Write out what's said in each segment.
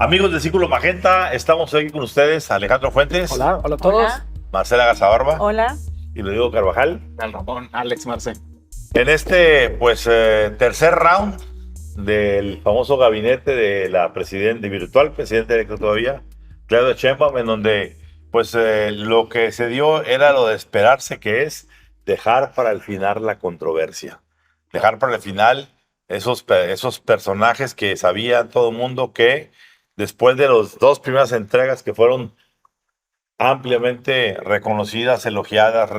Amigos de Círculo Magenta, estamos aquí con ustedes, Alejandro Fuentes, Hola, hola a todos. Hola. Marcela Gazabarba Hola. y Rodrigo Carvajal. Al Ramón, Alex Marce. En este, tercer round del famoso gabinete de la presidenta, virtual presidenta electa todavía, Claudia Sheinbaum, en donde, lo que se dio era lo de esperarse, que es dejar para el final la controversia. Dejar para el final esos personajes que sabía todo el mundo que después de las dos primeras entregas que fueron ampliamente reconocidas, elogiadas,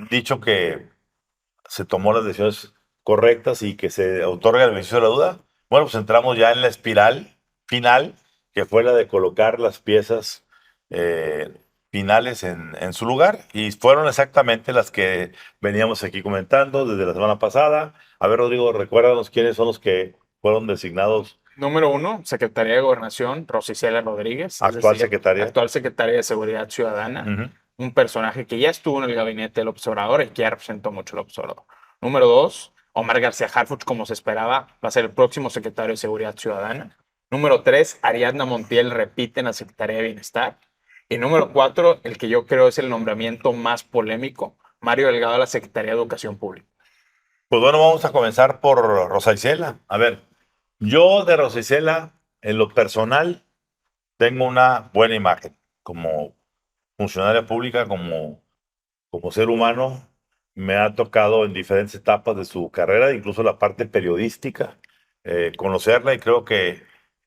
dicho que se tomó las decisiones correctas y que se otorga el beneficio de la duda. Bueno, pues entramos ya en la espiral final, que fue la de colocar las piezas finales en su lugar, y fueron exactamente las que veníamos aquí comentando desde la semana pasada. A ver, Rodrigo, recuérdanos quiénes son los que fueron designados. Número 1, Secretaría de Gobernación, Rosicela Rodríguez. Actual secretaria. Actual Secretaria de Seguridad Ciudadana. Uh-huh. Un personaje que ya estuvo en el gabinete de López Obrador y que ya representó mucho a López Obrador. Número 2, Omar García Harfuch, como se esperaba, va a ser el próximo secretario de Seguridad Ciudadana. Número 3, Ariadna Montiel repite en la Secretaría de Bienestar. Y número 4, el que yo creo es el nombramiento más polémico, Mario Delgado a la Secretaría de Educación Pública. Pues bueno, vamos a comenzar por Rosa Isela. A ver, yo de Rosa Isela, en lo personal, tengo una buena imagen como funcionaria pública, como ser humano. Me ha tocado en diferentes etapas de su carrera, incluso la parte periodística, conocerla, y creo que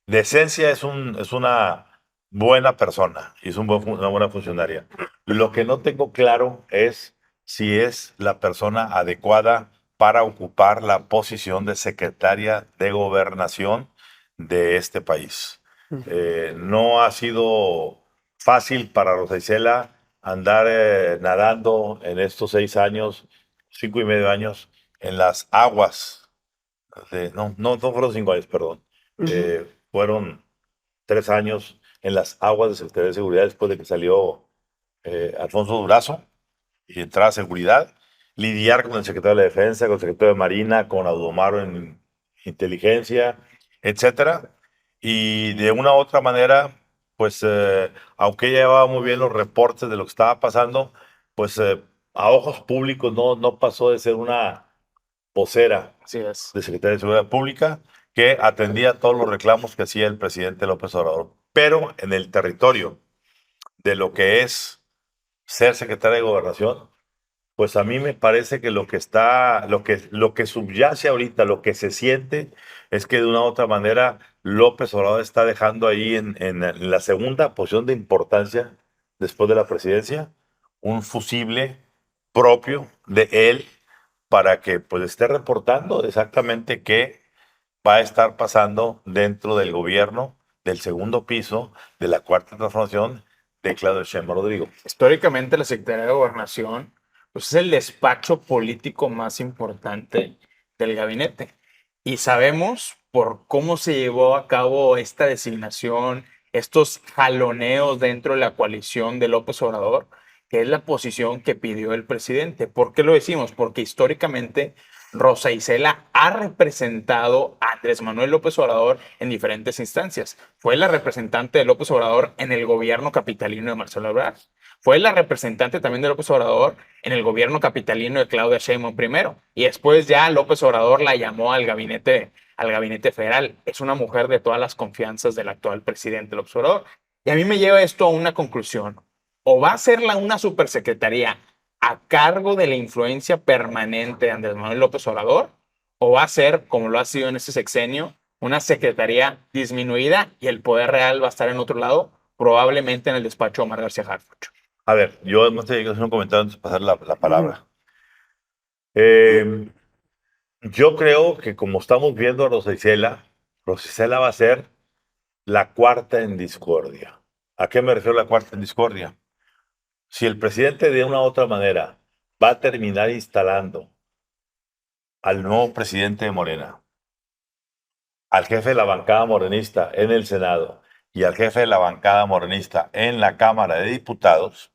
de esencia es una buena persona y es una buena funcionaria. Lo que no tengo claro es si es la persona adecuada para ocupar la posición de secretaria de Gobernación de este país. No ha sido fácil para Rosa Isela andar nadando en estos 6 años, 5 y medio años, en las aguas. No fueron 5 años, perdón. Fueron 3 años en las aguas de Secretaría de Seguridad después de que salió Alfonso Durazo y entraba a seguridad. Lidiar con el secretario de la Defensa, con el secretario de Marina, con Audomaro en inteligencia, etcétera. Y de una u otra manera, aunque ella llevaba muy bien los reportes de lo que estaba pasando, a ojos públicos no pasó de ser una vocera de Secretaría de Seguridad Pública que atendía todos los reclamos que hacía el presidente López Obrador. Pero en el territorio de lo que es ser secretaria de Gobernación, pues a mí me parece que lo que subyace ahorita, lo que se siente, es que de una u otra manera López Obrador está dejando ahí en la segunda posición de importancia después de la presidencia un fusible propio de él para que esté reportando exactamente qué va a estar pasando dentro del gobierno del segundo piso de la Cuarta Transformación de Claudia Sheinbaum. Rodrigo. Históricamente la Secretaría de Gobernación es el despacho político más importante del gabinete. Y sabemos por cómo se llevó a cabo esta designación, estos jaloneos dentro de la coalición de López Obrador, que es la posición que pidió el presidente. ¿Por qué lo decimos? Porque históricamente Rosa Isela ha representado a Andrés Manuel López Obrador en diferentes instancias. Fue la representante de López Obrador en el gobierno capitalino de Marcelo Ebrard. Fue la representante también de López Obrador en el gobierno capitalino de Claudia Sheinbaum primero. Y después ya López Obrador la llamó al gabinete federal. Es una mujer de todas las confianzas del actual presidente López Obrador. Y a mí me lleva esto a una conclusión. O va a ser una supersecretaría a cargo de la influencia permanente de Andrés Manuel López Obrador, o va a ser, como lo ha sido en este sexenio, una secretaría disminuida y el poder real va a estar en otro lado, probablemente en el despacho de Omar García Harfuch. A ver, yo además te quiero hacer un comentario antes de pasar la palabra. Yo creo que como estamos viendo a Rosa Isela va a ser la cuarta en discordia. ¿A qué me refiero la cuarta en discordia? Si el presidente de una u otra manera va a terminar instalando al nuevo presidente de Morena, al jefe de la bancada morenista en el Senado y al jefe de la bancada morenista en la Cámara de Diputados,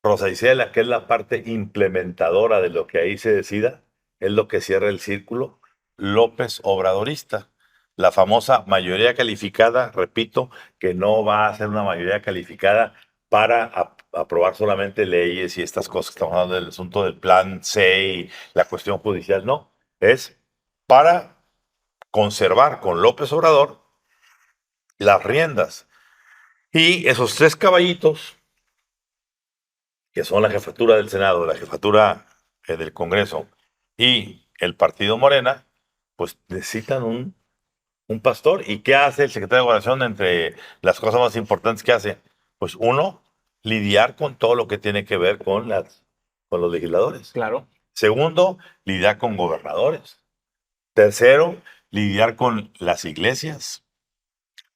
Rosa Isela, que es la parte implementadora de lo que ahí se decida, es lo que cierra el círculo López Obradorista. la famosa mayoría calificada, repito, que no va a ser una mayoría calificada para aprobar solamente leyes y estas cosas que estamos hablando del asunto del plan C y la cuestión judicial, no, es para conservar con López Obrador las riendas. Y esos 3 caballitos, que son la jefatura del Senado, la jefatura del Congreso y el partido Morena, pues necesitan un pastor. ¿Y qué hace el secretario de Gobernación entre las cosas más importantes que hace? Pues uno, lidiar con todo lo que tiene que ver con los legisladores. Claro. Segundo, lidiar con gobernadores. Tercero, lidiar con las iglesias.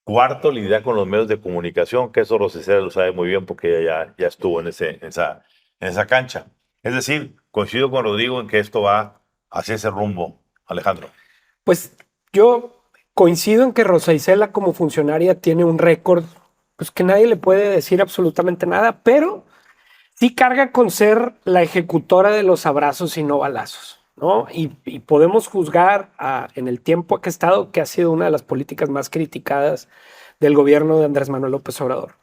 Cuarto, lidiar con los medios de comunicación, que eso Rosicela lo sabe muy bien porque ya estuvo en esa cancha. Es decir, coincido con Rodrigo en que esto va hacia ese rumbo, Alejandro. Pues yo coincido en que Rosa Isela como funcionaria tiene un récord, pues que nadie le puede decir absolutamente nada, pero sí carga con ser la ejecutora de los abrazos y no balazos, ¿no? Y podemos juzgar en el tiempo que ha estado que ha sido una de las políticas más criticadas del gobierno de Andrés Manuel López Obrador.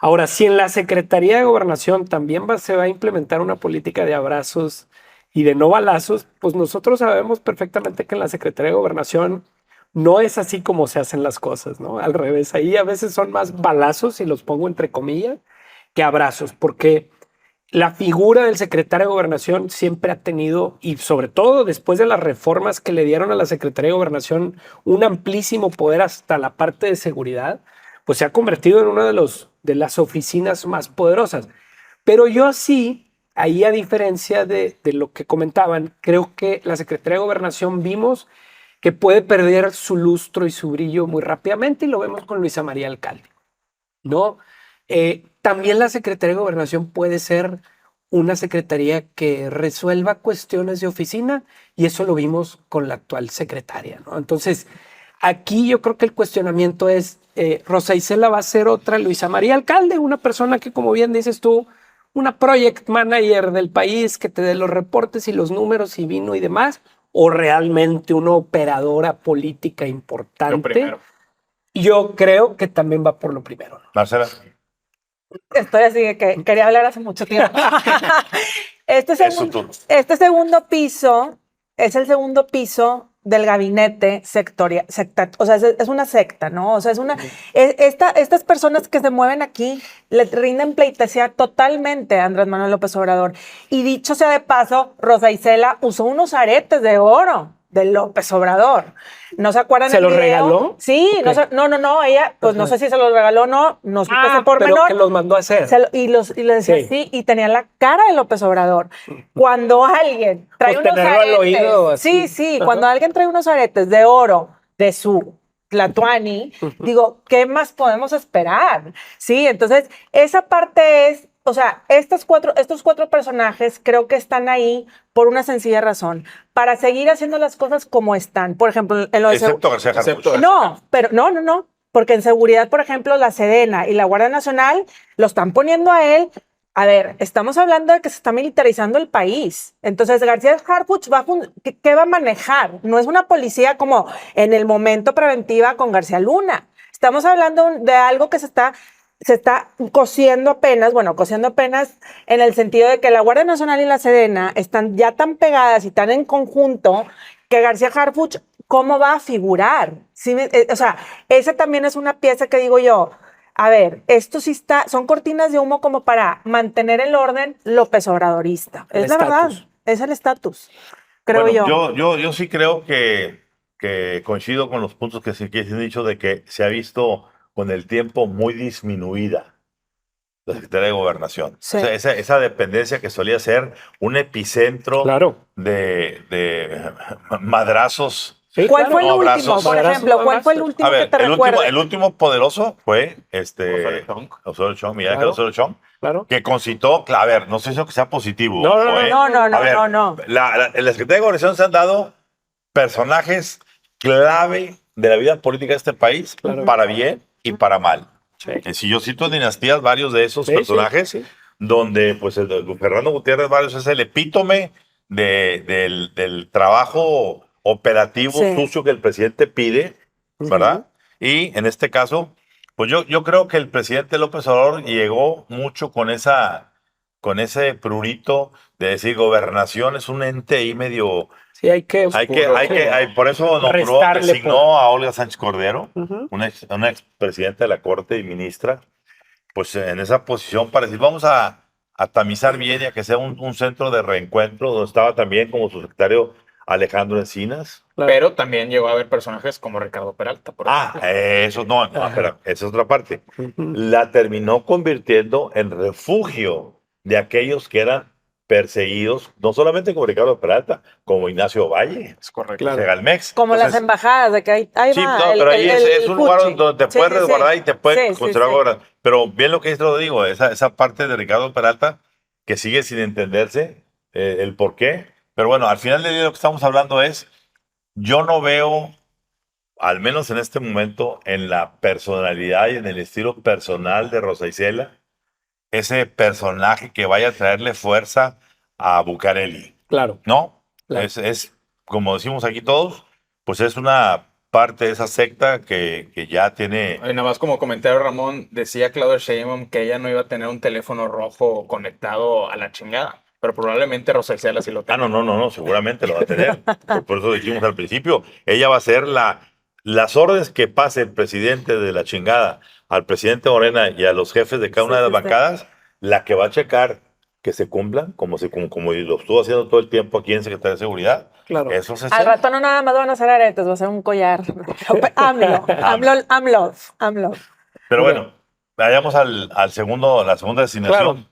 Ahora, si en la Secretaría de Gobernación también se va a implementar una política de abrazos y de no balazos, pues nosotros sabemos perfectamente que en la Secretaría de Gobernación no es así como se hacen las cosas, ¿no? Al revés, ahí a veces son más balazos, y los pongo entre comillas, que abrazos, porque la figura del secretario de Gobernación siempre ha tenido, y sobre todo después de las reformas que le dieron a la Secretaría de Gobernación, un amplísimo poder hasta la parte de seguridad, pues se ha convertido en una de las oficinas más poderosas. Pero yo sí, ahí a diferencia de lo que comentaban, creo que la Secretaría de Gobernación vimos que puede perder su lustro y su brillo muy rápidamente, y lo vemos con Luisa María Alcalde, ¿no? También la Secretaría de Gobernación puede ser una secretaría que resuelva cuestiones de oficina, y eso lo vimos con la actual secretaria, ¿no? Entonces, aquí yo creo que el cuestionamiento es, Rosa Isela va a ser otra Luisa María Alcalde, una persona que, como bien dices tú, una project manager del país que te dé los reportes y los números y vino y demás, o realmente una operadora política importante. Yo creo que también va por lo primero, ¿no? Marcela. Estoy así que quería hablar hace mucho tiempo. Este segundo piso es el segundo piso del gabinete sectorial, o sea, es una secta, ¿no? O sea, estas personas que se mueven aquí le rinden pleitesía totalmente a Andrés Manuel López Obrador. Y dicho sea de paso, Rosa Isela usó unos aretes de oro de López Obrador. ¿No se acuerdan? ¿Se los regaló? Sí, okay. No, ella, pues no sé si se los regaló o no supe ese pormenor. Pero que los mandó a hacer. Y le decía sí, y tenía la cara de López Obrador. Cuando alguien trae unos aretes, al oído así. Sí, cuando alguien trae unos aretes de oro de su Tlatuani, digo, ¿qué más podemos esperar? Sí, entonces, esa parte es, o sea, estos cuatro personajes creo que están ahí por una sencilla razón, para seguir haciendo las cosas como están. Por ejemplo, en lo de excepto García Harfuch. No, porque en seguridad, por ejemplo, la Sedena y la Guardia Nacional lo están poniendo a él. A ver, estamos hablando de que se está militarizando el país. Entonces, García Harfuch ¿qué va a manejar? No es una policía como en el momento preventiva con García Luna. Estamos hablando de algo que se está cosiendo apenas en el sentido de que la Guardia Nacional y la Sedena están ya tan pegadas y tan en conjunto que García Harfuch, ¿cómo va a figurar? ¿Sí? O sea, esa también es una pieza que digo yo, a ver, esto sí son cortinas de humo como para mantener el orden López Obradorista. Es la verdad, es el estatus, creo yo. Yo sí creo que coincido con los puntos que se han dicho de que se ha visto con el tiempo muy disminuida la Secretaría de Gobernación. Sí. O sea, esa dependencia que solía ser un epicentro de madrazos. Sí, ¿Cuál fue el último, por ejemplo? ¿Cuál fue el último que te recuerdas? El último poderoso fue Osorio Chong, Miguel Ángel Osorio Chong, que concitó, a ver, no sé si que sea positivo. No. En la Secretaría de Gobernación se han dado personajes clave de la vida política de este país, para bien y para mal. Sí. Si yo cito dinastías, varios de esos personajes, donde pues el Fernando Gutiérrez Barrios es el epítome del trabajo operativo sucio que el presidente pide, ¿verdad? Y en este caso, pues yo creo que el presidente López Obrador llegó mucho con ese prurito de decir gobernación es un ente ahí medio. Sí, Por eso restarle designó a Olga Sánchez Cordero, Ujú. una expresidenta de la Corte y ministra, pues en esa posición para decir, vamos a tamizar bien y a que sea un centro de reencuentro, donde estaba también como su secretario Alejandro Encinas. Claro. Pero también llegó a haber personajes como Ricardo Peralta, por ejemplo. Eso no, espera, esa es otra parte. Ujú. La terminó convirtiendo en refugio de aquellos que eran perseguidos, no solamente como Ricardo Peralta, como Ignacio Valle, Es correcto. Claro. Segalmex. Como las Entonces, embajadas, de que ahí sí, va. no, pero ahí es un lugar fuchi. donde te Sí, puedes sí, sí. resguardar y te puedes Sí, sí, considerar sí. gobernador. Pero bien lo que dice, lo digo, esa parte de Ricardo Peralta que sigue sin entenderse el por qué. Pero bueno, al final del día lo que estamos hablando es, yo no veo, al menos en este momento, en la personalidad y en el estilo personal de Rosa Isela, ese personaje que vaya a traerle fuerza a Bucareli. Claro. ¿No? Claro. Es, como decimos aquí todos, pues es una parte de esa secta que ya tiene. Y nada más como comentario, Ramón, decía Claudia Sheinbaum que ella no iba a tener un teléfono rojo conectado a la chingada, pero probablemente Rosa Isela sí lo tenga. No, seguramente lo va a tener. Por eso dijimos al principio, ella va a ser las órdenes que pase el presidente de la chingada al presidente Morena y a los jefes de cada una de las bancadas, la que va a checar que se cumplan, como lo estuvo haciendo todo el tiempo aquí en Secretaría de Seguridad. Claro. Eso se Al hace. rato no nada más van a hacer aretes, va a ser un collar. AMLO. Pero bueno, vayamos la segunda designación.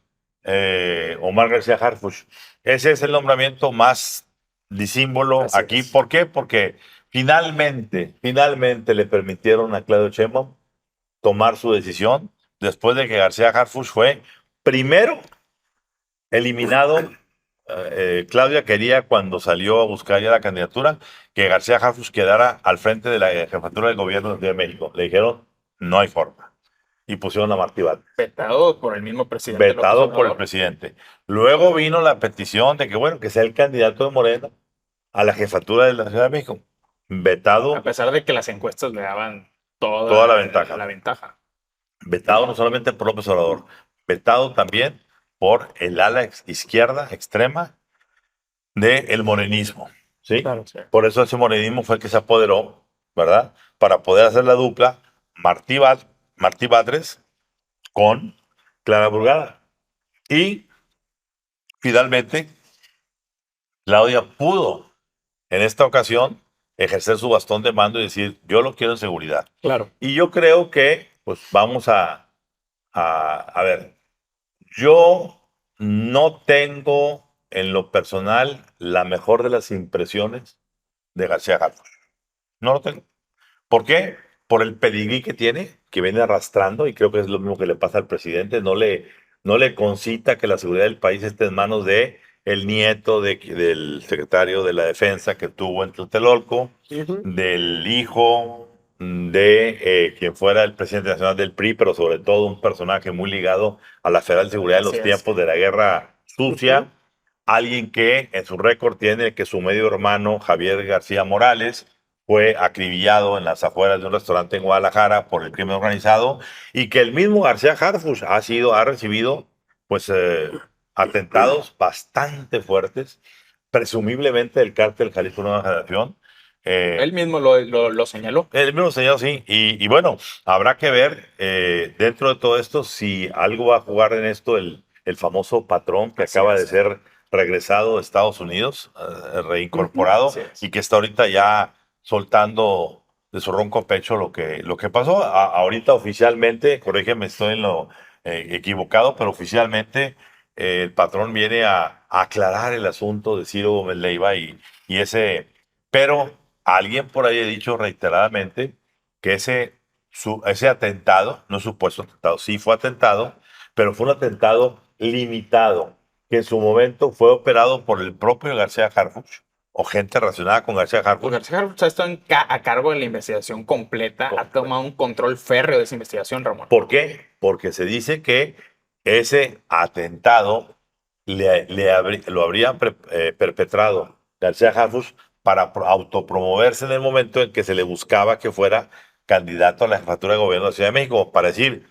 Omar García Harfuch. Ese es el nombramiento más disímbolo Así aquí. es. ¿Por qué? Porque finalmente le permitieron a Claudio Sheinbaum tomar su decisión después de que García Harfuch fue primero eliminado. Claudia quería, cuando salió a buscar ya la candidatura, que García Harfuch quedara al frente de la jefatura del gobierno de México. Le dijeron, no hay forma. Y pusieron a Martí Batres. Vetado por el mismo presidente. Vetado López por el Obrador. presidente. Luego vino la petición de que, bueno, que sea el candidato de Morena a la jefatura de la Ciudad de México. Vetado. A pesar de que las encuestas le daban Toda la ventaja. La ventaja. Vetado no solamente por López Obrador, vetado también por el ala izquierda extrema del morenismo. ¿Sí? Claro. Sí. Por eso ese morenismo fue el que se apoderó, ¿verdad? Para poder hacer la dupla Martí Batres con Clara Brugada. Y finalmente, Claudia pudo en esta ocasión ejercer su bastón de mando y decir, yo lo quiero en seguridad. Claro. Y yo creo que, pues vamos a ver, yo no tengo en lo personal la mejor de las impresiones de García Harfuch. No lo tengo. ¿Por qué? Por el pedigrí que tiene, que viene arrastrando, y creo que es lo mismo que le pasa al presidente. No le concita que la seguridad del país esté en manos de el nieto del secretario de la Defensa que tuvo en Tlatelolco, Ujú. del hijo de quien fuera el presidente nacional del PRI, pero sobre todo un personaje muy ligado a la Federal de Seguridad en los Así es. tiempos de la Guerra Sucia. Alguien que en su récord tiene que su medio hermano, Javier García Morales, fue acribillado en las afueras de un restaurante en Guadalajara por el crimen organizado, y que el mismo García Harfuch ha recibido pues atentados bastante fuertes, presumiblemente del cártel Jalisco Nueva Generación. Él mismo lo señaló. El mismo señor, sí. Y bueno, habrá que ver dentro de todo esto si algo va a jugar en esto el famoso patrón que Así acaba es. de ser regresado de Estados Unidos, reincorporado, Así es. y que está ahorita ya soltando de su ronco pecho lo que pasó. Ahorita oficialmente, corrígeme, estoy en lo equivocado, pero oficialmente el patrón viene a aclarar el asunto de Ciro Gómez Leiva y ese. Pero alguien por ahí ha dicho reiteradamente que ese atentado, no supuesto atentado, sí fue atentado, pero fue un atentado limitado, que en su momento fue operado por el propio García Harfuch o gente relacionada con García Pues Harfuch. García Harfuch está a cargo de la investigación completa. Ha tomado un control férreo de esa investigación, Ramón. ¿Por qué? Porque se dice que ese atentado lo habrían perpetrado García Harfuch para autopromoverse en el momento en que se le buscaba que fuera candidato a la jefatura de gobierno de la Ciudad de México, para decir,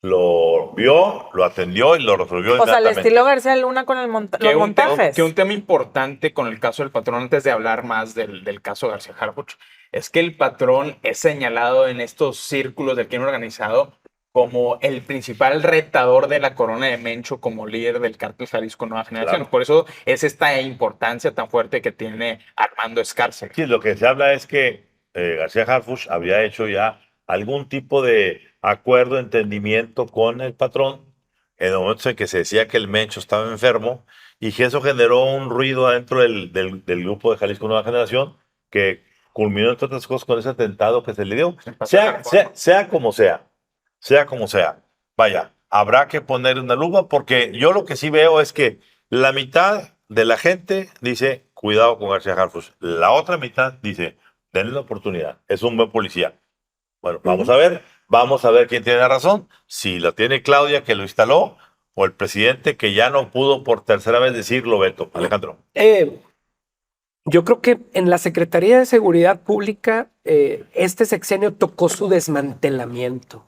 lo vio, lo atendió y lo resolvió O sea, al inmediatamente. estilo García Luna con los montajes. Que un tema importante con el caso del patrón, antes de hablar más del caso García Harfuch, es que el patrón es señalado en estos círculos del crimen organizado como el principal retador de la corona de Mencho como líder del cártel Jalisco Nueva Generación. Claro. Por eso es esta importancia tan fuerte que tiene Armando Escárcega. Sí, lo que se habla es que García Harfuch había hecho ya algún tipo de acuerdo, entendimiento con el patrón en el momento en que se decía que el Mencho estaba enfermo y que eso generó un ruido adentro del grupo de Jalisco Nueva Generación que culminó, entre otras cosas, con ese atentado que se le dio. Sea como sea, vaya, habrá que poner una lupa porque yo lo que sí veo es que la mitad de la gente dice, cuidado con García Harfuch. La otra mitad dice, denle la oportunidad, es un buen policía. Bueno, vamos a ver quién tiene la razón, si lo tiene Claudia, que lo instaló, o el presidente, que ya no pudo por tercera vez decirlo, Beto. Alejandro. Yo creo que en la Secretaría de Seguridad Pública este sexenio tocó su desmantelamiento.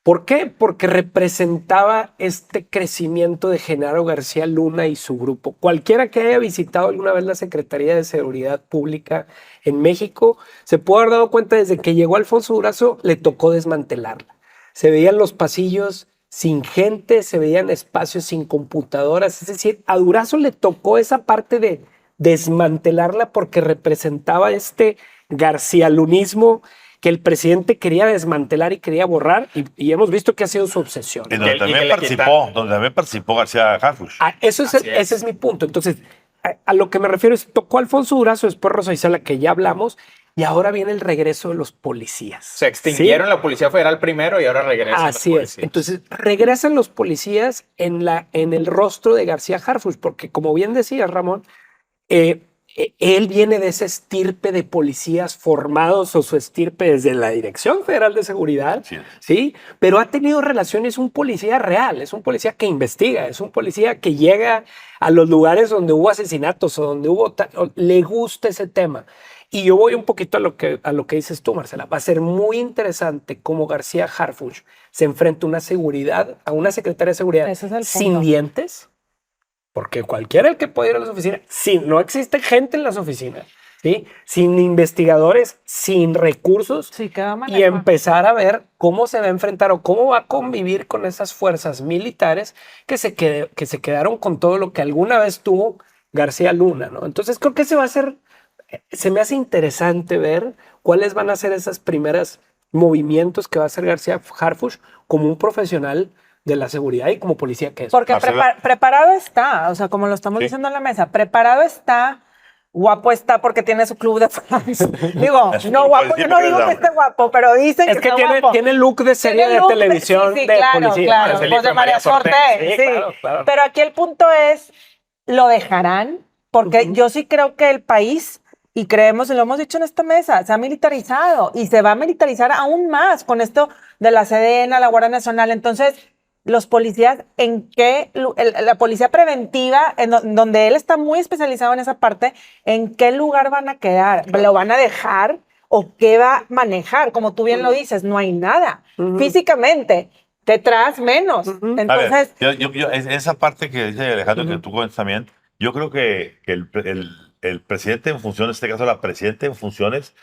¿Por qué? Porque representaba este crecimiento de Genaro García Luna y su grupo. Cualquiera que haya visitado alguna vez la Secretaría de Seguridad Pública en México se puede haber dado cuenta desde que llegó Alfonso Durazo le tocó desmantelarla. Se veían los pasillos sin gente, se veían espacios sin computadoras. Es decir, a Durazo le tocó esa parte de desmantelarla porque representaba este garcialunismo que el presidente quería desmantelar y quería borrar, y hemos visto que ha sido su obsesión. Y donde también participó García Harfuch. Ese es mi punto. Entonces, a lo que me refiero es, tocó Alfonso Durazo, después Rosa Isela, que ya hablamos, y ahora viene el regreso de los policías. Se extinguieron la Policía Federal primero y ahora regresan Así los es. policías. Entonces, regresan los policías en el rostro de García Harfuch, porque como bien decía Ramón, él viene de esa estirpe de policías formados o su estirpe desde la Dirección Federal de Seguridad, ¿sí? Pero ha tenido relaciones, un policía real, es un policía que investiga, es un policía que llega a los lugares donde hubo asesinatos o donde le gusta ese tema. Y yo voy un poquito a lo que dices tú, Marcela. Va a ser muy interesante cómo García Harfuch se enfrenta a una secretaria de seguridad sin dientes. Porque cualquiera el que puede ir a las oficinas, no existe gente en las oficinas, ¿sí? Sin investigadores, sin recursos, y empezar a ver cómo se va a enfrentar o cómo va a convivir con esas fuerzas militares que se quedaron con todo lo que alguna vez tuvo García Luna, ¿no? Entonces creo que se me hace interesante ver cuáles van a ser esos primeros movimientos que va a hacer García Harfuch como un profesional de la seguridad y como policía que es. Porque preparado está, o sea, como lo estamos diciendo en la mesa, preparado está, guapo está porque tiene su club de fans. Digo, no guapo, yo no digo que esté guapo, pero dicen es que está guapo. Tiene look de serie de televisión de policía. Claro, pues de María Forte. Sí. Claro. Pero aquí el punto es, ¿lo dejarán? Porque yo sí creo que el país, y creemos, y lo hemos dicho en esta mesa, se ha militarizado y se va a militarizar aún más con esto de la Sedena, la Guardia Nacional. Entonces, los policías, la policía preventiva, donde él está muy especializado en esa parte, ¿en qué lugar van a quedar? ¿Lo van a dejar o qué va a manejar? Como tú bien lo dices, no hay nada. Físicamente, detrás menos. Entonces, a ver, esa parte que dice Alejandro, que tú comentas también, yo creo que el presidente en funciones, en este caso la presidenta en funciones,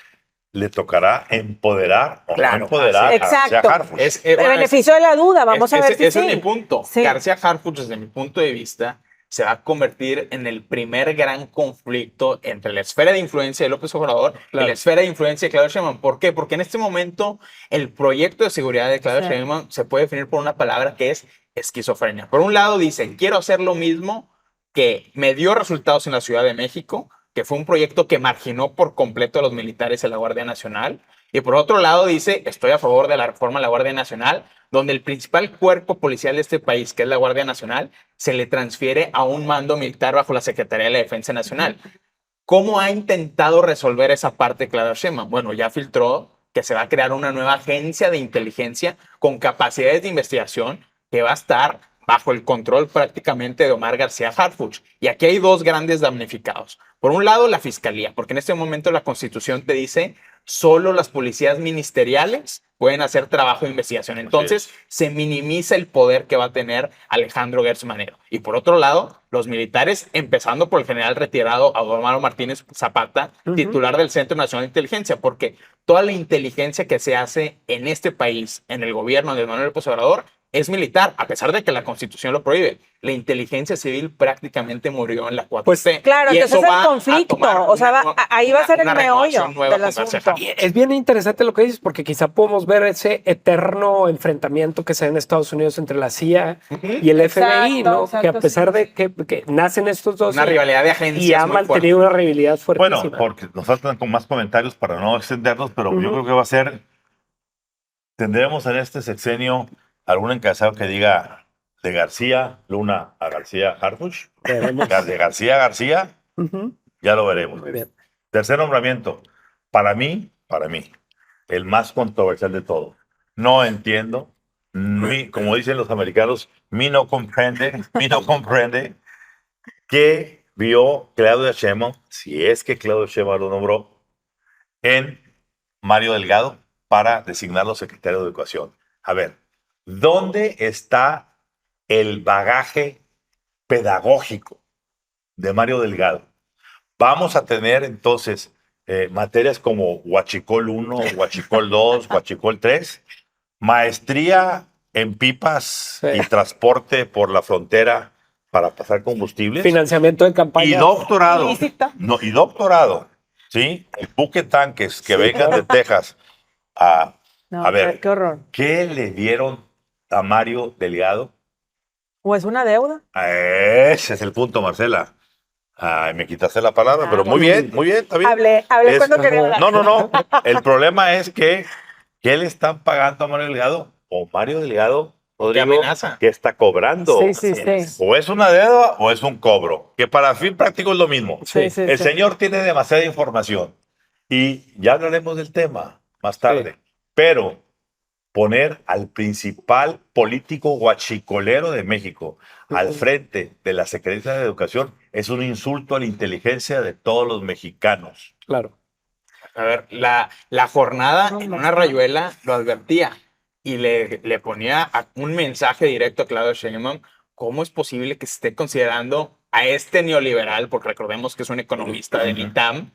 le tocará empoderar o no empoderar a García Harfuch. El beneficio de la duda, vamos a ver si sí. Ese es mi punto. Sí. García Harfuch, desde mi punto de vista, se va a convertir en el primer gran conflicto entre la esfera de influencia de López Obrador y la esfera de influencia de Claudia Sheinbaum. ¿Por qué? Porque en este momento el proyecto de seguridad de Claudia Sheinbaum se puede definir por una palabra que es esquizofrenia. Por un lado dicen, quiero hacer lo mismo que me dio resultados en la Ciudad de México, que fue un proyecto que marginó por completo a los militares en la Guardia Nacional. Y por otro lado dice, estoy a favor de la reforma a la Guardia Nacional, donde el principal cuerpo policial de este país, que es la Guardia Nacional, se le transfiere a un mando militar bajo la Secretaría de la Defensa Nacional. ¿Cómo ha intentado resolver esa parte Claudia Sheinbaum? Bueno, ya filtró que se va a crear una nueva agencia de inteligencia con capacidades de investigación que va a estar bajo el control prácticamente de Omar García Harfuch. Y aquí hay dos grandes damnificados. Por un lado, la fiscalía, porque en este momento la Constitución te dice solo las policías ministeriales pueden hacer trabajo de investigación. Entonces, se minimiza el poder que va a tener Alejandro Gertz Manero. Y por otro lado, los militares, empezando por el general retirado Adolfo Martínez Zapata, titular del Centro Nacional de Inteligencia, porque toda la inteligencia que se hace en este país, en el gobierno de Manuel López Obrador, es militar, a pesar de que la Constitución lo prohíbe. La inteligencia civil prácticamente murió en la 4T. Pues, claro, y entonces eso es va el conflicto. O sea, ahí va a ser el meollo del asunto. Es bien interesante lo que dices, porque quizá podemos ver ese eterno enfrentamiento que se da en Estados Unidos entre la CIA y el FBI, ¿no? Exacto, que a pesar de que nacen estos dos una rivalidad de agencias y ha muy mantenido una rivalidad fuertísima. Bueno, porque nos faltan con más comentarios para no extendernos, pero yo creo que va a ser, tendremos en este sexenio algún encabezado que diga de García Luna a García Harfuch, Veremos. de García a García, Ujú. ya lo veremos. Muy bien. Tercer nombramiento, para mí, el más controversial de todo. No entiendo, como dicen los americanos, mi no comprende que vio Claudia Sheinbaum, si es que Claudia Sheinbaum lo nombró, en Mario Delgado para designarlo secretario de Educación. A ver, ¿dónde está el bagaje pedagógico de Mario Delgado? Vamos a tener entonces materias como Huachicol 1, Huachicol 2, Huachicol 3, maestría en pipas y transporte por la frontera para pasar combustibles. Financiamiento de campaña. Y doctorado. Ilícita. No, y doctorado. ¿Sí? El buque tanques que vengan de Texas a No, a ver, qué horror. ¿qué le dieron a Mario Delgado? ¿O es una deuda? Ese es el punto, Marcela. Ay, me quitaste la palabra, pero muy bien, está bien. Hablé cuando quería hablar. No. El problema es que ¿qué le están pagando a Mario Delgado? O Mario Delgado, Rodrigo, amenaza. ¿qué está cobrando? Sí. O es una deuda o es un cobro, que para fin práctico es lo mismo. Sí. El señor tiene demasiada información y ya hablaremos del tema más tarde. Pero poner al principal político guachicolero de México al frente de la Secretaría de Educación es un insulto a la inteligencia de todos los mexicanos. Claro. A ver, la jornada en una rayuela lo advertía y le ponía un mensaje directo a Claudia Sheinbaum. ¿Cómo es posible que se esté considerando a este neoliberal, porque recordemos que es un economista del ITAM,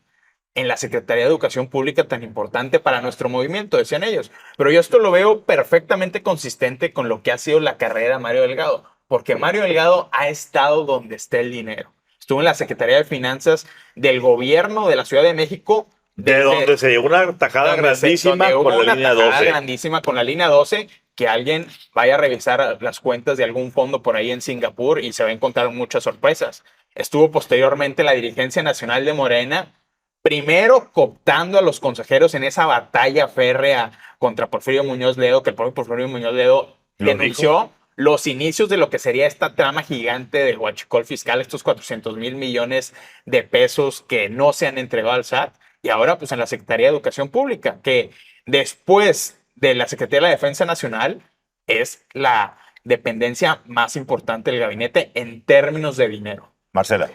en la Secretaría de Educación Pública tan importante para nuestro movimiento, decían ellos? Pero yo esto lo veo perfectamente consistente con lo que ha sido la carrera de Mario Delgado, porque Mario Delgado ha estado donde está el dinero. Estuvo en la Secretaría de Finanzas del gobierno de la Ciudad de México. De donde se llevó una tajada grandísima con la línea 12. Grandísima con la línea 12, que alguien vaya a revisar las cuentas de algún fondo por ahí en Singapur y se va a encontrar muchas sorpresas. Estuvo posteriormente en la dirigencia nacional de Morena, primero cooptando a los consejeros en esa batalla férrea contra Porfirio Muñoz Ledo, que el propio Porfirio Muñoz Ledo denunció los inicios de lo que sería esta trama gigante del huachicol fiscal, estos 400,000 millones de pesos que no se han entregado al SAT. Y ahora, pues en la Secretaría de Educación Pública, que después de la Secretaría de la Defensa Nacional es la dependencia más importante del gabinete en términos de dinero. Marcela.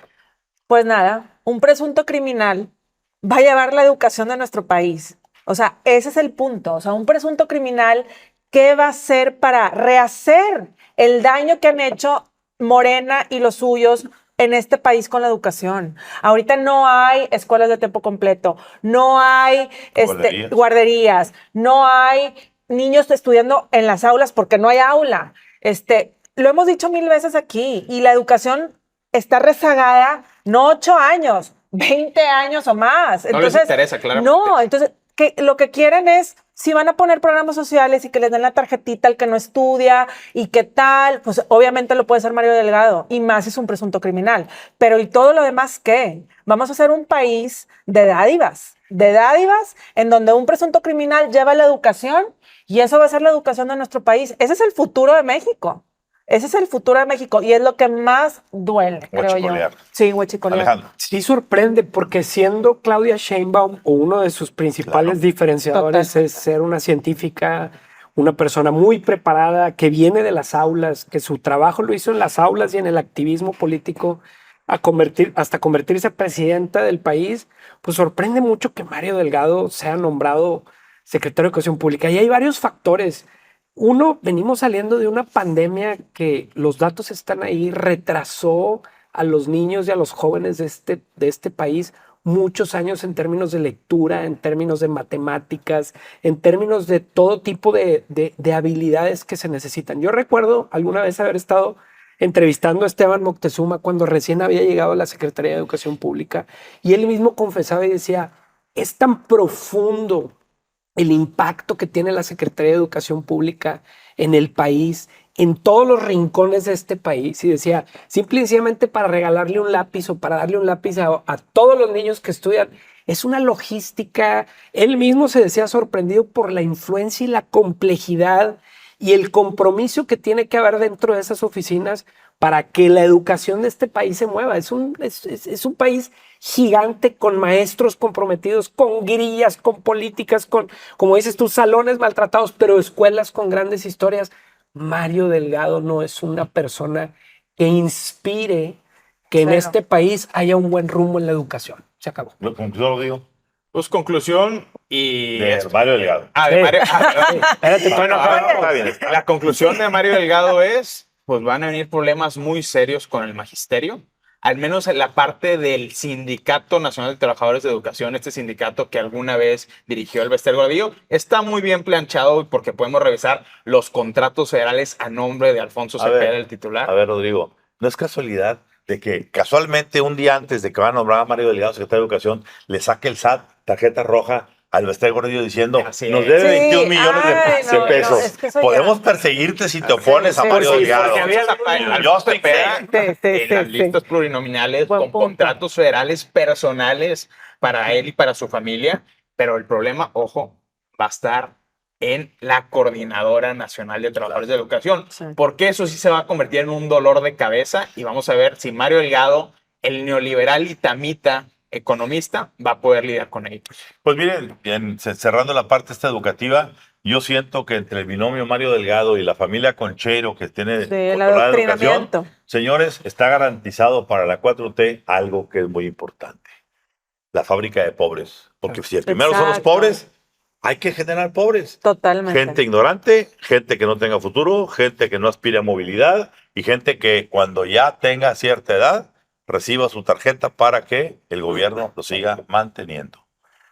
Pues nada, un presunto criminal va a llevar la educación de nuestro país. O sea, ese es el punto. O sea, un presunto criminal, ¿qué va a hacer para rehacer el daño que han hecho Morena y los suyos en este país con la educación? Ahorita no hay escuelas de tiempo completo, no hay guarderías, no hay niños estudiando en las aulas porque no hay aula. Lo hemos dicho 1000 veces aquí, y la educación está rezagada, no 8 años, 20 años o más. No les interesa, claro. No, entonces lo que quieren es, si van a poner programas sociales y que les den la tarjetita al que no estudia y qué tal, pues obviamente lo puede hacer Mario Delgado, y más es un presunto criminal. Pero ¿y todo lo demás qué? Vamos a hacer un país de dádivas en donde un presunto criminal lleva la educación, y eso va a ser la educación de nuestro país. Ese es el futuro de México. Ese es el futuro de México y es lo que más duele, creo yo. Sí, huachicolear. Alejandro. Sí sorprende, porque siendo Claudia Sheinbaum uno de sus principales diferenciadores es ser una científica, una persona muy preparada, que viene de las aulas, que su trabajo lo hizo en las aulas y en el activismo político, hasta convertirse presidenta del país, pues sorprende mucho que Mario Delgado sea nombrado secretario de Educación Pública. Y hay varios factores. Uno, venimos saliendo de una pandemia que los datos están ahí, retrasó a los niños y a los jóvenes de este país muchos años en términos de lectura, en términos de matemáticas, en términos de todo tipo de habilidades que se necesitan. Yo recuerdo alguna vez haber estado entrevistando a Esteban Moctezuma cuando recién había llegado a la Secretaría de Educación Pública y él mismo confesaba y decía, es tan profundo el impacto que tiene la Secretaría de Educación Pública en el país, en todos los rincones de este país. Y decía, simple y sencillamente para regalarle un lápiz o para darle un lápiz a todos los niños que estudian, es una logística. Él mismo se decía sorprendido por la influencia y la complejidad y el compromiso que tiene que haber dentro de esas oficinas para que la educación de este país se mueva. Es un país gigante con maestros comprometidos, con grillas, con políticas, con, como dices tú, salones maltratados, pero escuelas con grandes historias. Mario Delgado no es una persona que inspire que en este país haya un buen rumbo en la educación. Se acabó. Como yo lo digo. Pues conclusión y... De Mario Delgado. de Mario... Espérate, Bueno, está bien. la conclusión de Mario Delgado es, pues van a venir problemas muy serios con el magisterio, al menos en la parte del Sindicato Nacional de Trabajadores de Educación, este sindicato que alguna vez dirigió el Bester Gordillo, está muy bien planchado porque podemos revisar los contratos federales a nombre de Alfonso Cepeda, el titular. A ver, Rodrigo, no es casualidad de que casualmente un día antes de que van a nombrar a Mario Delgado secretario de Educación, le saque el SAT tarjeta roja al Bester Gordillo diciendo, Así nos es. debe Sí, 21 millones de no, pesos. no, es que eso Podemos ya- perseguirte si te opones a Mario Delgado. Porque había Yo estoy Cepeda en las sí. listas plurinominales Buen con punto. contratos federales personales para él y para su familia, pero el problema, ojo, va a estar en la Coordinadora Nacional de Trabajadores de Educación, Sí. porque eso sí se va a convertir en un dolor de cabeza y vamos a ver si Mario Delgado, el neoliberal y tamita economista, va a poder lidiar con ello. Pues miren, cerrando la parte esta educativa, yo siento que entre el binomio Mario Delgado y la familia Concheiro que tiene Sí, el controlada la educación, adoctrinamiento. señores, está garantizado para la 4T algo que es muy importante, la fábrica de pobres. Porque si el primero son los Exacto. pobres, hay que generar pobres. Totalmente. Gente ignorante, gente que no tenga futuro, gente que no aspire a movilidad y gente que cuando ya tenga cierta edad reciba su tarjeta para que el gobierno lo siga manteniendo.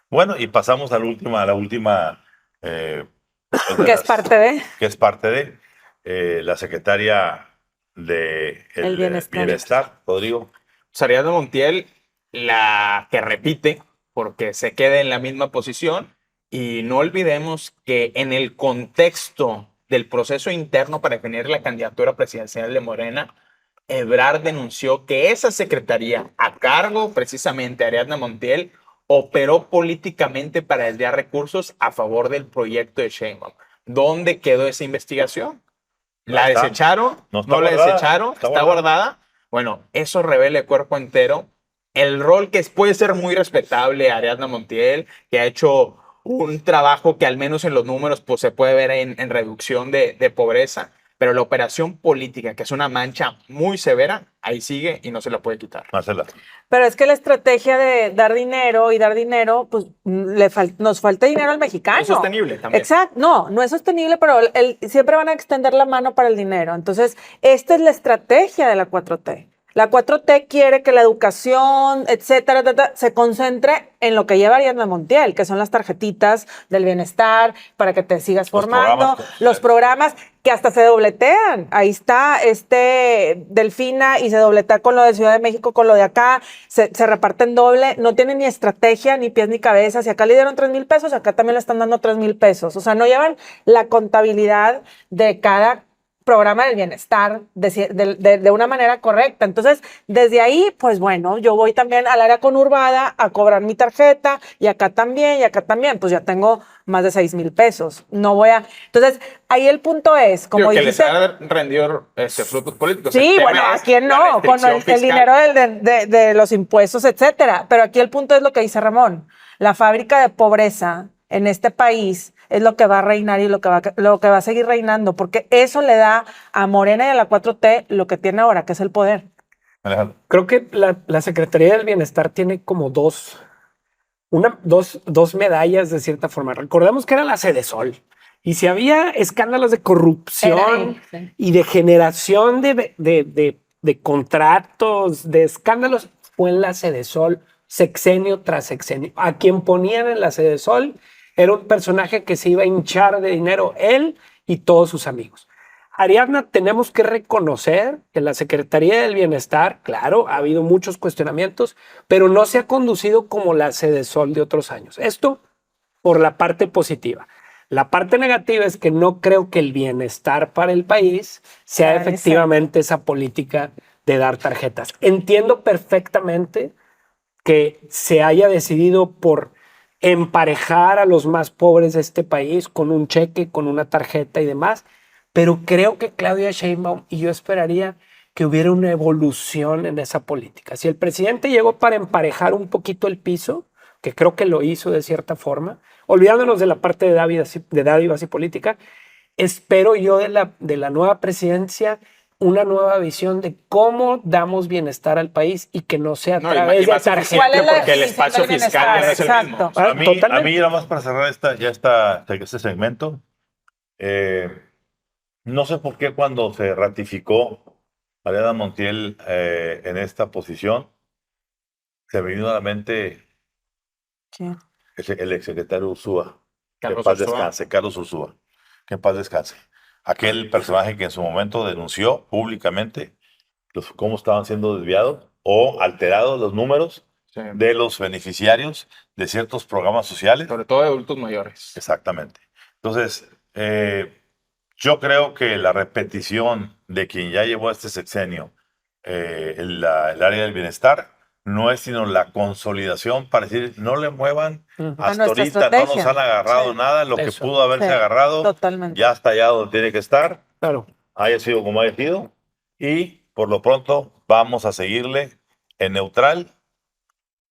Bueno, y pasamos a la última Que es parte de... que es parte de la secretaria de El bienestar. bienestar, Rodrigo. Ariadna Montiel, la que repite, porque se queda en la misma posición. Y no olvidemos que en el contexto del proceso interno para definir la candidatura presidencial de Morena, Ebrard denunció que esa secretaría, a cargo precisamente de Ariadna Montiel, operó políticamente para desviar recursos a favor del proyecto de Sheinbaum. ¿Dónde quedó esa investigación? ¿La No está. desecharon? No está ¿No la guardada. desecharon? Está ¿Está guardada? Bueno, eso revela el cuerpo entero. El rol que puede ser muy respetable, Ariadna Montiel, que ha hecho un trabajo que al menos en los números pues, se puede ver en reducción de pobreza, pero la operación política, que es una mancha muy severa, ahí sigue y no se la puede quitar. Marcela. Pero es que la estrategia de dar dinero y dar dinero, pues nos falta dinero al mexicano. Es sostenible también. Exacto. No es sostenible, pero siempre van a extender la mano para el dinero. Entonces, esta es la estrategia de la 4T. La 4T quiere que la educación, etcétera, se concentre en lo que lleva Ariadna Montiel, que son las tarjetitas del bienestar para que te sigas formando, los programas que hasta se dobletean. Ahí está Delfina y se dobletea con lo de Ciudad de México, con lo de acá, se reparten doble, no tienen ni estrategia, ni pies ni cabeza. Si acá le dieron 3,000 pesos, acá también le están dando 3,000 pesos. O sea, no llevan la contabilidad de cada programa del bienestar de una manera correcta. Entonces, desde ahí, pues bueno, yo voy también al área conurbada a cobrar mi tarjeta y acá también, pues ya tengo más de 6,000 pesos. No voy a... Entonces, ahí el punto es, como que dijiste... les ha rendido frutos políticos. Sí, El tema bueno, es ¿a quién la no? Con restricción el dinero de los impuestos, etcétera. Pero aquí el punto es lo que dice Ramón. La fábrica de pobreza en este país es lo que va a reinar y lo que va a seguir reinando, porque eso le da a Morena y a la 4T lo que tiene ahora, que es el poder. Alejandro. Creo que la Secretaría del Bienestar tiene como dos medallas de cierta forma. Recordemos que era la Sedesol. Y si había escándalos de corrupción Sí. y de generación de contratos, de escándalos, fue en la Sedesol, sexenio tras sexenio. A quien ponían en la Sedesol era un personaje que se iba a hinchar de dinero, él y todos sus amigos. Ariadna, tenemos que reconocer que la Secretaría del Bienestar, claro, ha habido muchos cuestionamientos, pero no se ha conducido como la Sedesol de otros años. Esto por la parte positiva. La parte negativa es que no creo que el bienestar para el país sea Claro, efectivamente esa política de dar tarjetas. Entiendo perfectamente que se haya decidido por emparejar a los más pobres de este país con un cheque, con una tarjeta y demás, pero creo que Claudia Sheinbaum, y yo esperaría que hubiera una evolución en esa política. Si el presidente llegó para emparejar un poquito el piso, que creo que lo hizo de cierta forma, olvidándonos de la parte de dádivas y política, espero yo de la nueva presidencia una nueva visión de cómo damos bienestar al país y que no sea a No, y través más de eficiente, ¿Cuál es la porque el definición espacio del fiscal ya no es el bienestar? mismo. Exacto. A mí, Totalmente. nada más para cerrar este segmento, no sé por qué cuando se ratificó Ariadna Montiel en esta posición, se me vino a la mente Sí. el exsecretario Ursúa. Que en Carlos paz Ursúa. descanse, Carlos Ursúa. Que en paz descanse. Aquel personaje que en su momento denunció públicamente cómo estaban siendo desviados o alterados los números Sí. de los beneficiarios de ciertos programas sociales. Sobre todo de adultos mayores. Exactamente. Entonces, yo creo que la repetición de quien ya llevó este sexenio el área del bienestar no es sino la consolidación para decir, no le muevan, hasta nuestra ahorita no nos estrategia. han agarrado Sí. nada, lo que Eso. pudo haberse Sí, agarrado totalmente. ya está allá donde tiene que estar, Claro. haya sido como haya sido, y por lo pronto vamos a seguirle en neutral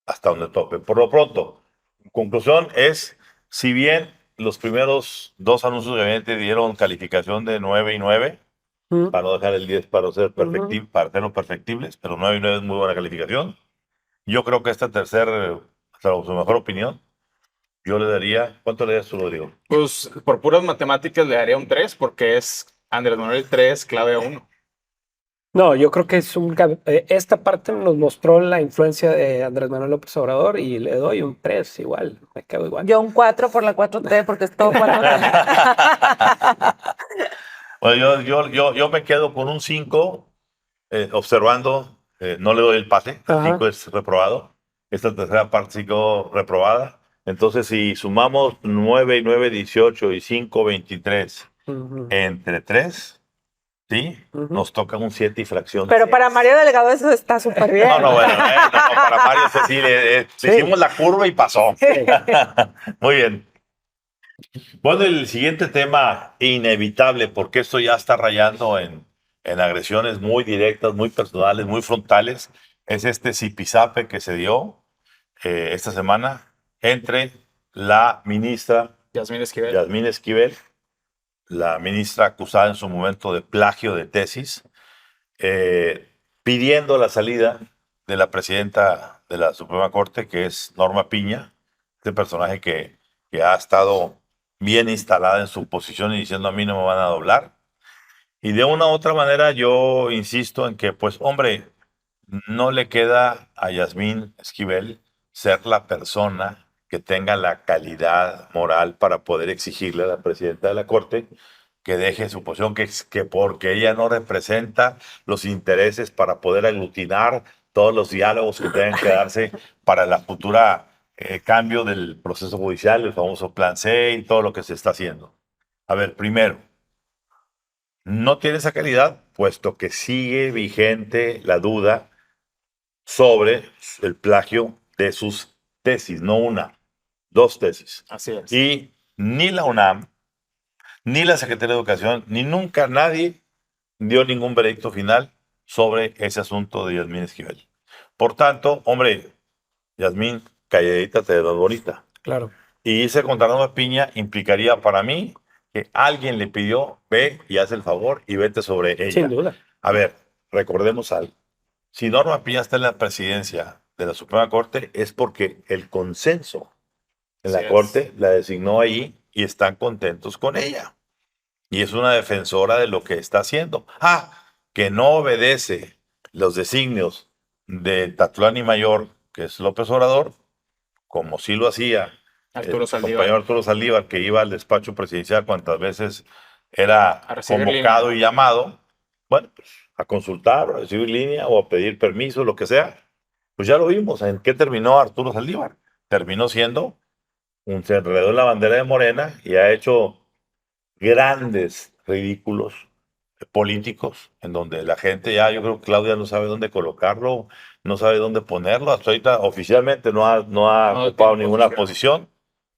hasta donde tope. Por lo pronto, conclusión es, si bien los primeros dos anuncios de gabinete dieron calificación de 9 y 9, Mm. para no dejar el 10 para para hacerlo perfectibles, pero 9 y 9 es muy buena calificación. Yo creo que esta tercera, su mejor opinión, yo le daría, ¿cuánto le darías tú, Rodrigo? Pues por puras matemáticas le daría un 3 porque es Andrés Manuel 3, Claudia 1. No, yo creo que esta parte nos mostró la influencia de Andrés Manuel López Obrador y le doy un 3 igual, me quedo igual. Yo un 4 por la 4T, porque es todo 4T. Bueno, yo me quedo con un 5, observando, no le doy el pase, Ajá. 5 es reprobado, esta tercera parte sí quedó reprobada. Entonces, si sumamos 9 y 9, 18 y 5, 23 Ujú. entre 3, ¿sí? Ujú. Nos toca un 7 y fracción. Pero para Mario Delgado eso está súper bien. No, bueno, no, para Mario eso sí, le Sí. hicimos la curva y pasó. Muy bien. Bueno, el siguiente tema inevitable, porque esto ya está rayando en agresiones muy directas, muy personales, muy frontales, es este zipizape que se dio esta semana entre la ministra Yasmín Esquivel. Yasmín Esquivel, la ministra acusada en su momento de plagio de tesis, pidiendo la salida de la presidenta de la Suprema Corte, que es Norma Piña, este personaje que ha estado bien instalada en su posición y diciendo a mí no me van a doblar. Y de una u otra manera yo insisto en que, pues hombre, no le queda a Yasmín Esquivel ser la persona que tenga la calidad moral para poder exigirle a la presidenta de la Corte que deje su posición, que porque ella no representa los intereses para poder aglutinar todos los diálogos que tengan que darse para la futura cambio del proceso judicial, el famoso Plan C y todo lo que se está haciendo. A ver, primero, no tiene esa calidad, puesto que sigue vigente la duda sobre el plagio de sus tesis, no una, dos tesis. Así es. Y ni la UNAM, ni la Secretaría de Educación, ni nunca nadie dio ningún veredicto final sobre ese asunto de Yasmín Esquivel. Por tanto, hombre, Yasmín, calladita te da bonita. Claro. Y irse contra Norma Piña implicaría para mí que alguien le pidió, ve y haz el favor y vete sobre ella. Sin duda. A ver, recordemos algo. Si Norma Piña está en la presidencia de la Suprema Corte es porque el consenso en la Así es. Corte la designó ahí y están contentos con ella. Y es una defensora de lo que está haciendo. Que no obedece los designios de Tatlani Mayor, que es López Obrador, como sí lo hacía Arturo el Saldívar. compañero Arturo Saldívar, que iba al despacho presidencial cuantas veces era A recibir convocado línea. y llamado, bueno, pues a consultar, o a recibir línea o a pedir permiso, lo que sea. Pues ya lo vimos. ¿En qué terminó Arturo Saldívar? Terminó siendo se enredó en la bandera de Morena y ha hecho grandes ridículos políticos en donde la gente ya, yo creo que Claudia no sabe dónde colocarlo, no sabe dónde ponerlo. Hasta ahorita oficialmente no ha No ocupado tiene ninguna posición,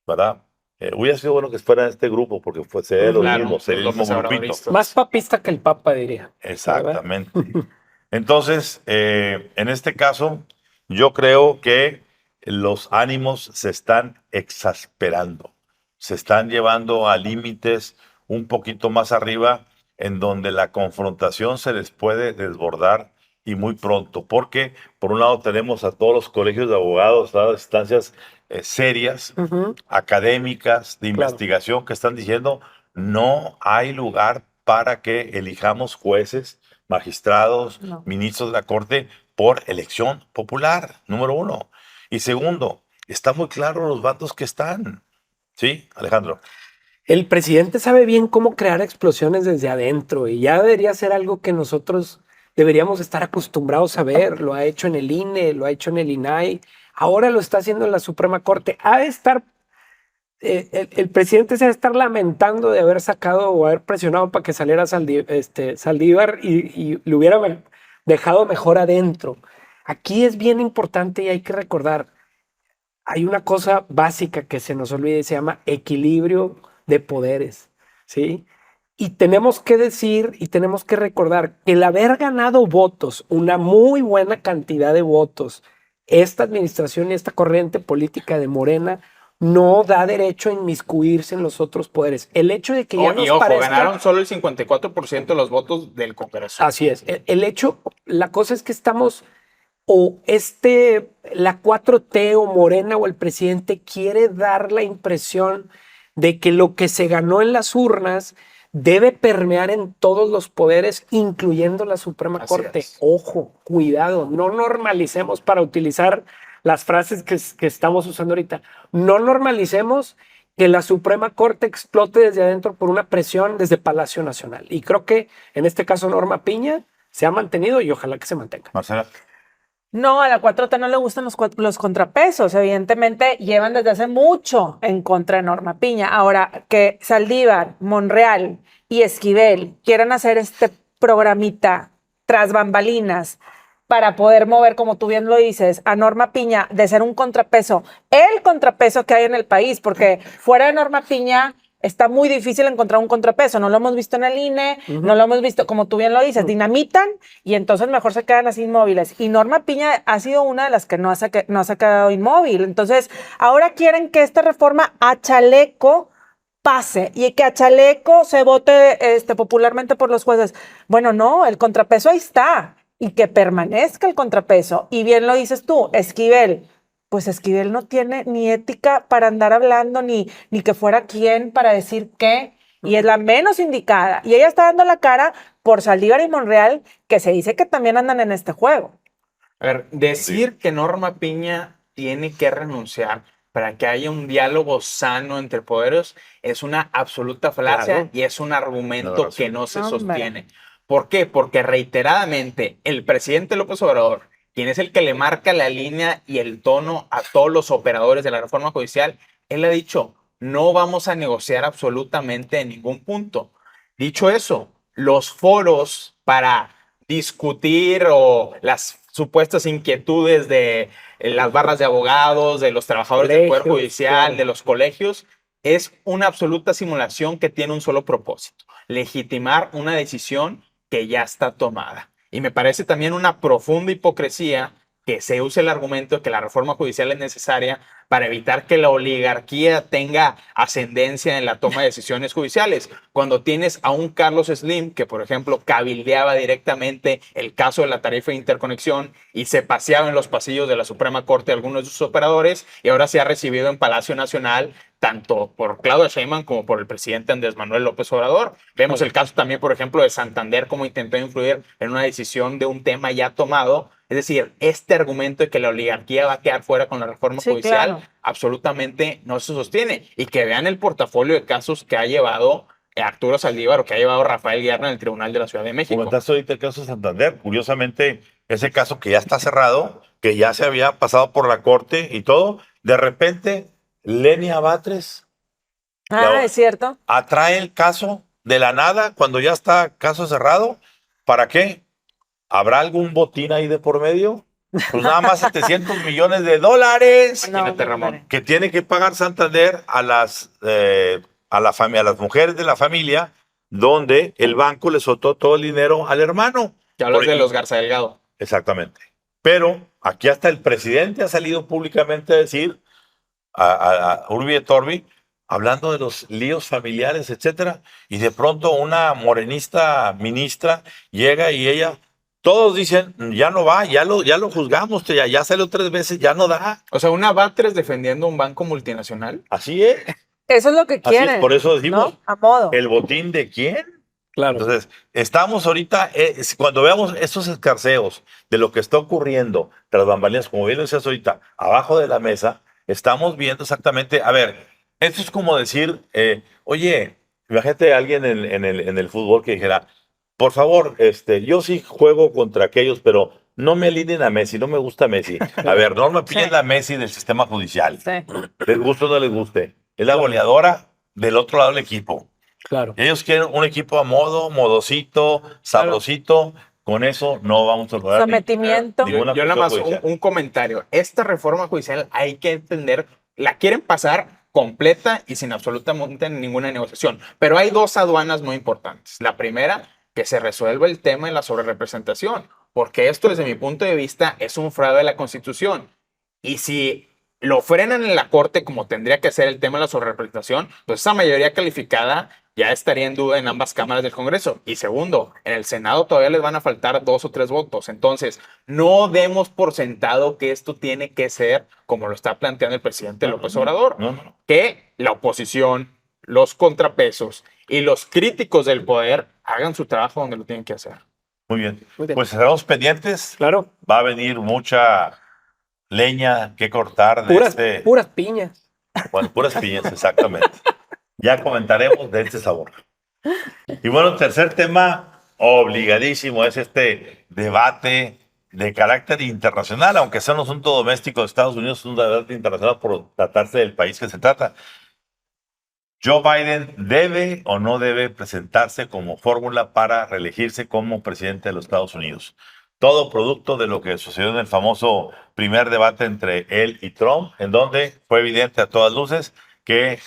¿verdad? Hubiera sido bueno que fuera en este grupo porque sería lo Claro, mismo, sería el los mismo grupito. obradoristas. Más papista que el Papa, diría. Exactamente. Entonces, en este caso, yo creo que los ánimos se están exasperando, se están llevando a límites un poquito más arriba, en donde la confrontación se les puede desbordar y muy pronto, porque por un lado tenemos a todos los colegios de abogados, a las instancias serias, Ujú. académicas, de Claro. investigación, que están diciendo no hay lugar para que elijamos jueces, magistrados, No. ministros de la Corte por elección popular, número uno. Y segundo, está muy claro los vatos que están. ¿Sí, Alejandro? El presidente sabe bien cómo crear explosiones desde adentro y ya debería ser algo que nosotros deberíamos estar acostumbrados a ver. Lo ha hecho en el INE, lo ha hecho en el INAI, ahora lo está haciendo en la Suprema Corte. Ha de estar, el presidente se ha de estar lamentando de haber sacado o haber presionado para que saliera Saldívar y lo hubiera dejado mejor adentro. Aquí es bien importante y hay que recordar, hay una cosa básica que se nos olvida y se llama equilibrio de poderes, ¿sí? Y tenemos que decir y tenemos que recordar que el haber ganado votos, una muy buena cantidad de votos, esta administración y esta corriente política de Morena no da derecho a inmiscuirse en los otros poderes. El hecho de que ya nos Y ojo, parezca... ganaron solo el 54% de los votos del Congreso. Así es. El hecho, la cosa es que estamos la 4T o Morena o el presidente quiere dar la impresión de que lo que se ganó en las urnas debe permear en todos los poderes, incluyendo la Suprema Así Corte. es. Ojo, cuidado, no normalicemos, para utilizar las frases que estamos usando ahorita, no normalicemos que la Suprema Corte explote desde adentro por una presión desde Palacio Nacional. Y creo que en este caso Norma Piña se ha mantenido y ojalá que se mantenga. Marcela. No, a la 4T no le gustan los contrapesos. Evidentemente, llevan desde hace mucho en contra de Norma Piña. Ahora, que Saldívar, Monreal y Esquivel quieran hacer este programita tras bambalinas para poder mover, como tú bien lo dices, a Norma Piña de ser un contrapeso, el contrapeso que hay en el país, porque fuera de Norma Piña está muy difícil encontrar un contrapeso. No lo hemos visto en el INE, no lo hemos visto, como tú bien lo dices, dinamitan y entonces mejor se quedan así inmóviles. Y Norma Piña ha sido una de las que no se ha quedado inmóvil. Entonces, ahora quieren que esta reforma a chaleco pase y que a chaleco se vote popularmente por los jueces. Bueno, no, el contrapeso ahí está y que permanezca el contrapeso. Y bien lo dices tú, Esquivel. Pues Esquivel no tiene ni ética para andar hablando, ni que fuera quien para decir qué, y es la menos indicada. Y ella está dando la cara por Saldívar y Monreal, que se dice que también andan en este juego. A ver, decir que Norma Piña tiene que renunciar para que haya un diálogo sano entre poderes es una absoluta falacia Claro. y es un argumento No, que no se Hombre. sostiene. ¿Por qué? Porque reiteradamente el presidente López Obrador, quien es el que le marca la línea y el tono a todos los operadores de la reforma judicial, él ha dicho, no vamos a negociar absolutamente en ningún punto. Dicho eso, los foros para discutir o las supuestas inquietudes de las barras de abogados, de los trabajadores del Poder Colegios, Judicial, claro. de los colegios, es una absoluta simulación que tiene un solo propósito, legitimar una decisión que ya está tomada. Y me parece también una profunda hipocresía que se use el argumento de que la reforma judicial es necesaria para evitar que la oligarquía tenga ascendencia en la toma de decisiones judiciales. Cuando tienes a un Carlos Slim, que por ejemplo cabildeaba directamente el caso de la tarifa de interconexión y se paseaba en los pasillos de la Suprema Corte de algunos de sus operadores, y ahora se ha recibido en Palacio Nacional tanto por Claudia Sheinbaum como por el presidente Andrés Manuel López Obrador. Vemos el caso también, por ejemplo, de Santander, cómo intentó influir en una decisión de un tema ya tomado. Es decir, este argumento de que la oligarquía va a quedar fuera con la reforma Sí, judicial claro. absolutamente no se sostiene. Y que vean el portafolio de casos que ha llevado Arturo Saldívar o que ha llevado Rafael Guerra en el Tribunal de la Ciudad de México. Comentaste ahorita el caso de Santander. Curiosamente, ese caso que ya está cerrado, que ya se había pasado por la corte y todo, de repente, Lenia Batres Es cierto. atrae el caso de la nada cuando ya está caso cerrado. ¿Para qué? ¿Habrá algún botín ahí de por medio? Pues nada más 700 millones de dólares Imagínate, Ramón. que tiene que pagar Santander a las mujeres de la familia, donde el banco le soltó todo el dinero al hermano. Que hablas Por- de los Garza Delgado. Exactamente. Pero aquí hasta el presidente ha salido públicamente a decir, a Urbi et Orbi, hablando de los líos familiares, etcétera, y de pronto una morenista ministra llega y ella, todos dicen, ya no va, ya lo juzgamos, ya salió 3 veces, ya no da. O sea, una Batres defendiendo un banco multinacional. Así es. Eso es lo que Así quieren. es, por eso decimos, ¿no? A modo. ¿el botín de quién? Claro. Entonces, estamos ahorita, cuando veamos estos escarceos de lo que está ocurriendo tras bambalinas, como bien lo decías ahorita, abajo de la mesa, estamos viendo exactamente, a ver, esto es como decir, oye, imagínate a alguien en el fútbol que dijera, por favor, yo sí juego contra aquellos, pero no me alineen a Messi, no me gusta Messi. A ver, no me pillen a Messi del sistema judicial. Sí. Les guste o no les guste. Es la goleadora del otro lado del equipo. Claro. Ellos quieren un equipo a modo, modosito, sabrosito. Con eso no vamos a lograr Sometimiento. ninguna Yo nada más cuestión judicial. un comentario. Esta reforma judicial hay que entender, la quieren pasar completa y sin absolutamente ninguna negociación. Pero hay 2 aduanas muy importantes. La primera, que se resuelva el tema de la sobrerepresentación, porque esto desde mi punto de vista es un fraude de la Constitución. Y si lo frenan en la Corte como tendría que ser el tema de la sobrerepresentación, pues esa mayoría calificada ya estaría en duda en ambas cámaras del Congreso. Y segundo, en el Senado todavía les van a faltar 2 o 3 votos. Entonces, no demos por sentado que esto tiene que ser como lo está planteando el presidente López Obrador. No. Que la oposición, los contrapesos y los críticos del poder hagan su trabajo donde lo tienen que hacer. Muy bien. Muy bien. Pues estaremos pendientes. Claro. Va a venir mucha leña que cortar de Puras piñas. bueno, puras piñas, exactamente. Ya comentaremos de este sabor. Y bueno, tercer tema obligadísimo es este debate de carácter internacional, aunque sea un asunto doméstico de Estados Unidos, es un debate internacional por tratarse del país que se trata. ¿Joe Biden debe o no debe presentarse como fórmula para reelegirse como presidente de los Estados Unidos? Todo producto de lo que sucedió en el famoso primer debate entre él y Trump, en donde fue evidente a todas luces que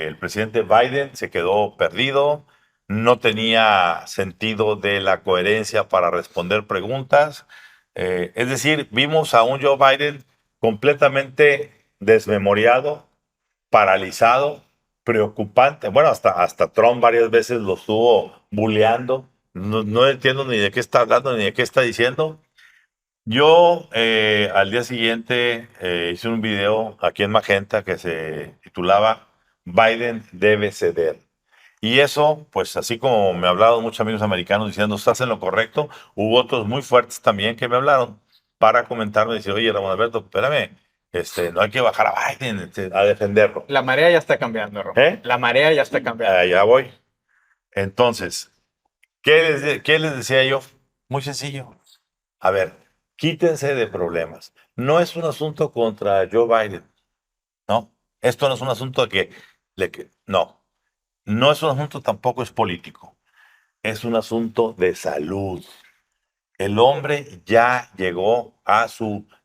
el presidente Biden se quedó perdido, no tenía sentido de la coherencia para responder preguntas. Es decir, vimos a un Joe Biden completamente desmemoriado, paralizado, preocupante. Bueno, hasta Trump varias veces lo estuvo bulleando. No entiendo ni de qué está hablando ni de qué está diciendo. Yo al día siguiente hice un video aquí en Magenta que se titulaba Biden debe ceder. Y eso, pues así como me hablaron muchos amigos americanos diciendo estás en lo correcto, hubo otros muy fuertes también que me hablaron para comentarme y decir, oye, Ramón Alberto, espérame, no hay que bajar a Biden a defenderlo. La marea ya está cambiando, Ron. ¿Eh? La marea ya está cambiando. Allá voy. Entonces, ¿qué les decía yo? Muy sencillo. A ver, quítense de problemas. No es un asunto contra Joe Biden, ¿no? Esto no es un asunto no. No es un asunto tampoco es político. Es un asunto de salud. El hombre ya llegó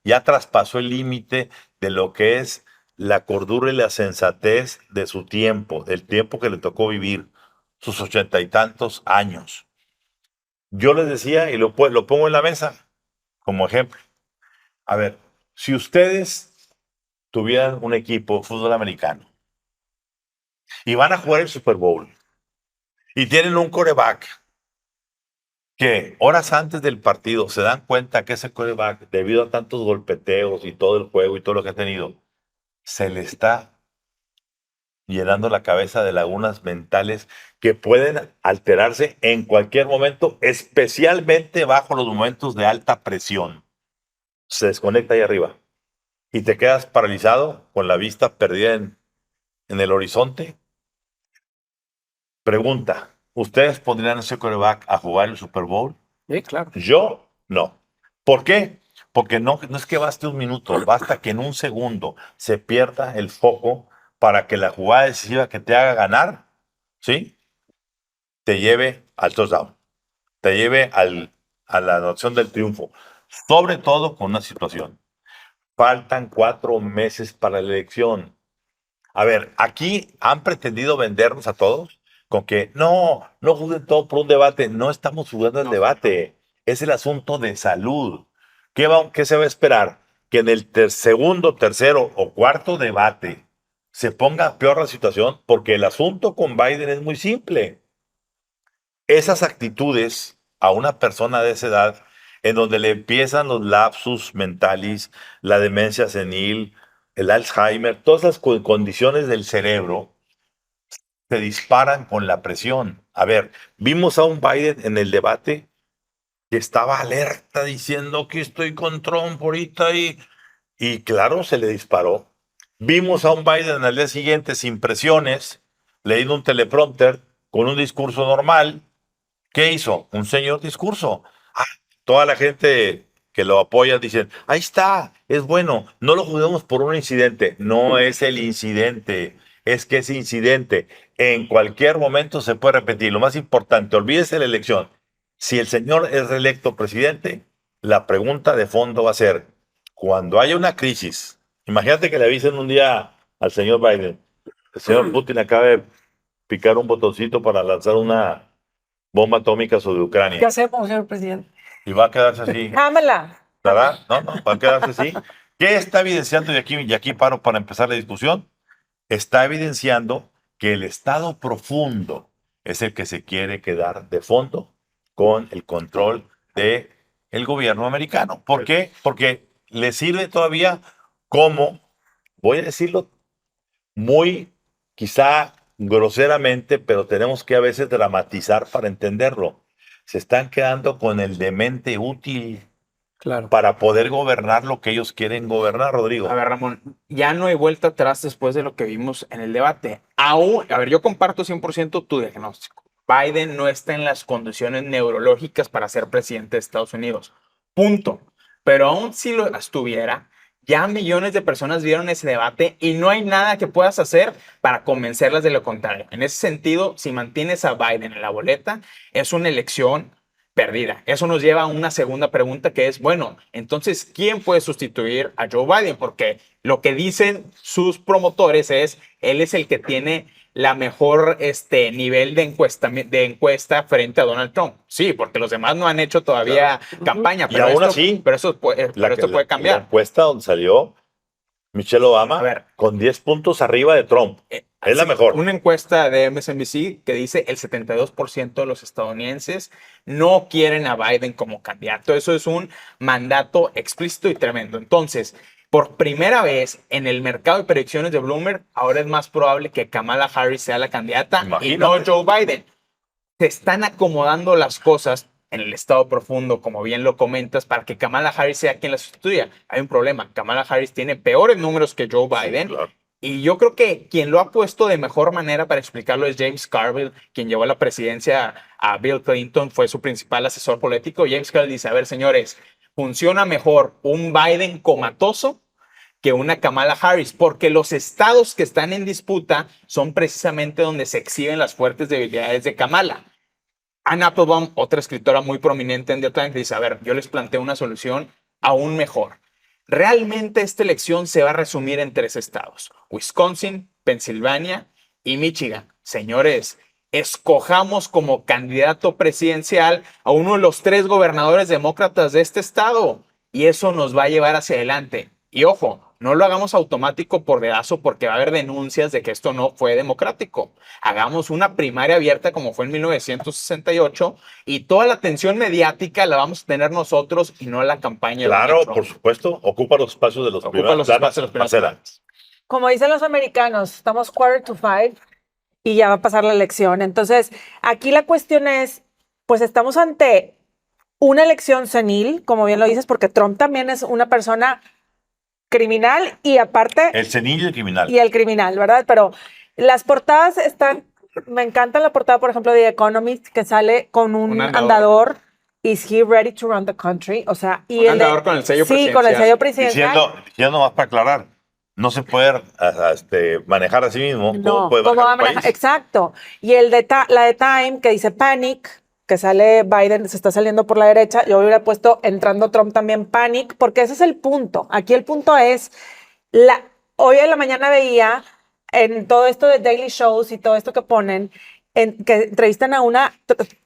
ya traspasó el límite de lo que es la cordura y la sensatez de su tiempo, del tiempo que le tocó vivir, sus 80 y tantos años. Yo les decía, y lo pongo en la mesa como ejemplo, A ver, si ustedes tuvieran un equipo de fútbol americano y van a jugar el Super Bowl y tienen un quarterback que horas antes del partido se dan cuenta que ese quarterback, debido a tantos golpeteos y todo el juego y todo lo que ha tenido, se le está llenando la cabeza de lagunas mentales que pueden alterarse en cualquier momento, especialmente bajo los momentos de alta presión. Se desconecta ahí arriba y te quedas paralizado con la vista perdida en el horizonte. Pregunta, ¿ustedes pondrían ese quarterback a jugar el Super Bowl? Sí, claro. Yo no. ¿Por qué? Porque no es que baste un minuto, basta que en un segundo se pierda el foco para que la jugada decisiva que te haga ganar, ¿sí? Te lleve al touchdown, te lleve a la noción del triunfo. Sobre todo con una situación. Faltan 4 meses para la elección. A ver, aquí han pretendido vendernos a todos con que no juzguen todo por un debate. No estamos jugando el debate. Es el asunto de salud. ¿Qué se va a esperar? Que en el segundo, tercero o cuarto debate se ponga peor la situación, porque el asunto con Biden es muy simple. Esas actitudes a una persona de esa edad, en donde le empiezan los lapsus mentales, la demencia senil, el Alzheimer, todas las condiciones del cerebro se disparan con la presión. A ver, vimos a un Biden en el debate que estaba alerta diciendo que estoy con Trump ahorita y claro, se le disparó. Vimos a un Biden al día siguiente sin presiones, leyendo un teleprompter con un discurso normal. ¿Qué hizo? Un señor discurso. Ah, toda la gente que lo apoya dicen, ahí está, es bueno, no lo juzguemos por un incidente. No es el incidente, es que ese incidente en cualquier momento se puede repetir. Lo más importante, olvídese de la elección. Si el señor es reelecto presidente, la pregunta de fondo va a ser, cuando haya una crisis, imagínate que le avisen un día al señor Biden, el señor Putin acaba de picar un botoncito para lanzar una bomba atómica sobre ¿Qué Ucrania. hacemos, señor presidente? Y va a quedarse así. Cámara. ¿Verdad? No, va a quedarse así. ¿Qué está evidenciando? Y aquí paro para empezar la discusión. Está evidenciando que el Estado profundo es el que se quiere quedar de fondo con el control del gobierno americano. ¿Por qué? Porque le sirve todavía como, voy a decirlo muy quizá groseramente, pero tenemos que a veces dramatizar para entenderlo. Se están quedando con el demente útil Claro. para poder gobernar lo que ellos quieren gobernar, Rodrigo. A ver, Ramón, ya no hay vuelta atrás después de lo que vimos en el debate. Aún, a ver, yo comparto 100% tu diagnóstico. Biden no está en las condiciones neurológicas para ser presidente de Estados Unidos. Punto. Pero aún si lo estuviera, ya millones de personas vieron ese debate y no hay nada que puedas hacer para convencerlas de lo contrario. En ese sentido, si mantienes a Biden en la boleta, es una elección perdida. Eso nos lleva a una segunda pregunta que es, bueno, entonces, ¿quién puede sustituir a Joe Biden? Porque lo que dicen sus promotores es, él es el que tiene la mejor nivel de encuesta frente a Donald Trump. Sí, porque los demás no han hecho todavía campaña. Y aún así, pero esto puede La cambiar. encuesta donde salió Michelle Obama A ver. con 10 puntos arriba de Trump. Es la mejor. Una encuesta de MSNBC que dice el 72% de los estadounidenses no quieren a Biden como candidato. Eso es un mandato explícito y tremendo. Entonces, por primera vez en el mercado de predicciones de Bloomberg, ahora es más probable que Kamala Harris sea la candidata y no Imagínate. Joe Biden. Se están acomodando las cosas en el estado profundo, como bien lo comentas, para que Kamala Harris sea quien la sustituya. Hay un problema. Kamala Harris tiene peores números que Joe Biden. Sí, claro. Y yo creo que quien lo ha puesto de mejor manera para explicarlo es James Carville, quien llevó a la presidencia a Bill Clinton, fue su principal asesor político. James Carville dice, a ver, señores, funciona mejor un Biden comatoso que una Kamala Harris, porque los estados que están en disputa son precisamente donde se exhiben las fuertes debilidades de Kamala. Ann Applebaum, otra escritora muy prominente en The Times, dice, a ver, yo les planteo una solución aún mejor. Realmente esta elección se va a resumir en 3 estados, Wisconsin, Pensilvania y Michigan. Señores, escojamos como candidato presidencial a uno de los 3 gobernadores demócratas de este estado. y eso nos va a llevar hacia adelante. Y ojo, no lo hagamos automático por dedazo porque va a haber denuncias de que esto no fue democrático. Hagamos una primaria abierta como fue en 1968 y toda la atención mediática la vamos a tener nosotros y no la campaña de Claro, Donald Trump. por supuesto, ocupa los espacios de los Ocupa primeros los planos, espacios de los primeros Marcela. planos. Como dicen los americanos, estamos 4:45 y ya va a pasar la elección. Entonces, aquí la cuestión es, pues estamos ante una elección senil, como bien lo dices, porque Trump también es una persona criminal y aparte, El senil y el criminal. y el criminal, ¿verdad? Pero las portadas están, me encanta la portada, por ejemplo, de The Economist, que sale con un Un andador. andador. Is he ready to run the country? O sea, y Un el de- andador con el sello Sí, con el presidencial. sello presidencial. Diciendo más para aclarar, no se puede manejar a sí mismo. No, puede ¿cómo va a manejar un manejar? país? Exacto. Y el de la de Time, que dice Panic, que sale Biden, se está saliendo por la derecha. Yo hubiera puesto entrando Trump también Panic, porque ese es el punto. Aquí el punto es, hoy en la mañana veía en todo esto de Daily Shows y todo esto que ponen, que entrevistan a una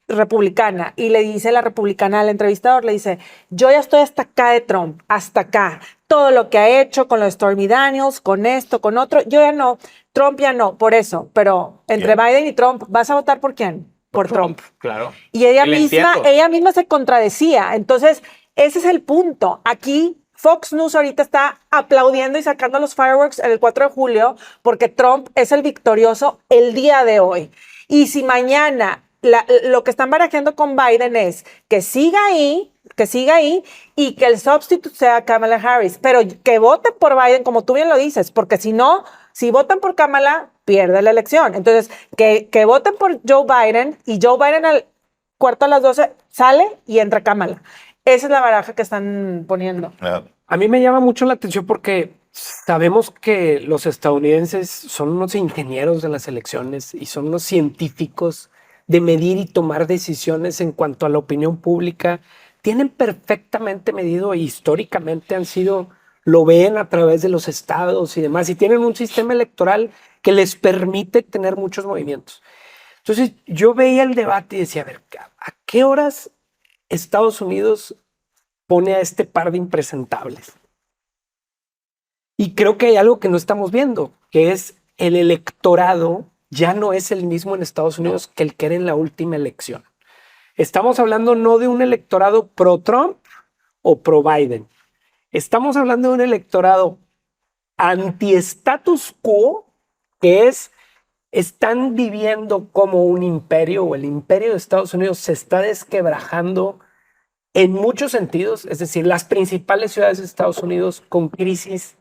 republicana y le dice la republicana al entrevistador, le dice, yo ya estoy hasta acá de Trump, hasta acá. Todo lo que ha hecho con lo de Stormy Daniels, con esto, con otro, yo ya no, Trump ya no, por eso. Pero entre Bien. Biden y Trump, ¿vas a votar por quién? Por Trump. Claro. Y ella Y le misma, entiendo. ella misma se contradecía. Entonces, ese es el punto. Aquí Fox News ahorita está aplaudiendo y sacando los fireworks el 4 de julio porque Trump es el victorioso el día de hoy. Y si mañana lo que están barajeando con Biden es que siga ahí y que el sustituto sea Kamala Harris, pero que voten por Biden, como tú bien lo dices, porque si no, si votan por Kamala, pierde la elección. Entonces, que voten por Joe Biden y Joe Biden al cuarto a las 12 sale y entra Kamala. Esa es la baraja que están poniendo. A mí me llama mucho la atención porque sabemos que los estadounidenses son unos ingenieros de las elecciones y son unos científicos de medir y tomar decisiones en cuanto a la opinión pública. Tienen perfectamente medido e históricamente han sido, lo ven a través de los estados y demás, y tienen un sistema electoral que les permite tener muchos movimientos. Entonces yo veía el debate y decía, a ver, ¿a qué horas Estados Unidos pone a este par de impresentables? Y creo que hay algo que no estamos viendo, que es el electorado ya no es el mismo en Estados Unidos que el que era en la última elección. Estamos hablando no de un electorado pro-Trump o pro-Biden. Estamos hablando de un electorado anti-status quo, que están viviendo como un imperio, o el imperio de Estados Unidos se está desquebrajando en muchos sentidos, es decir, las principales ciudades de Estados Unidos con crisis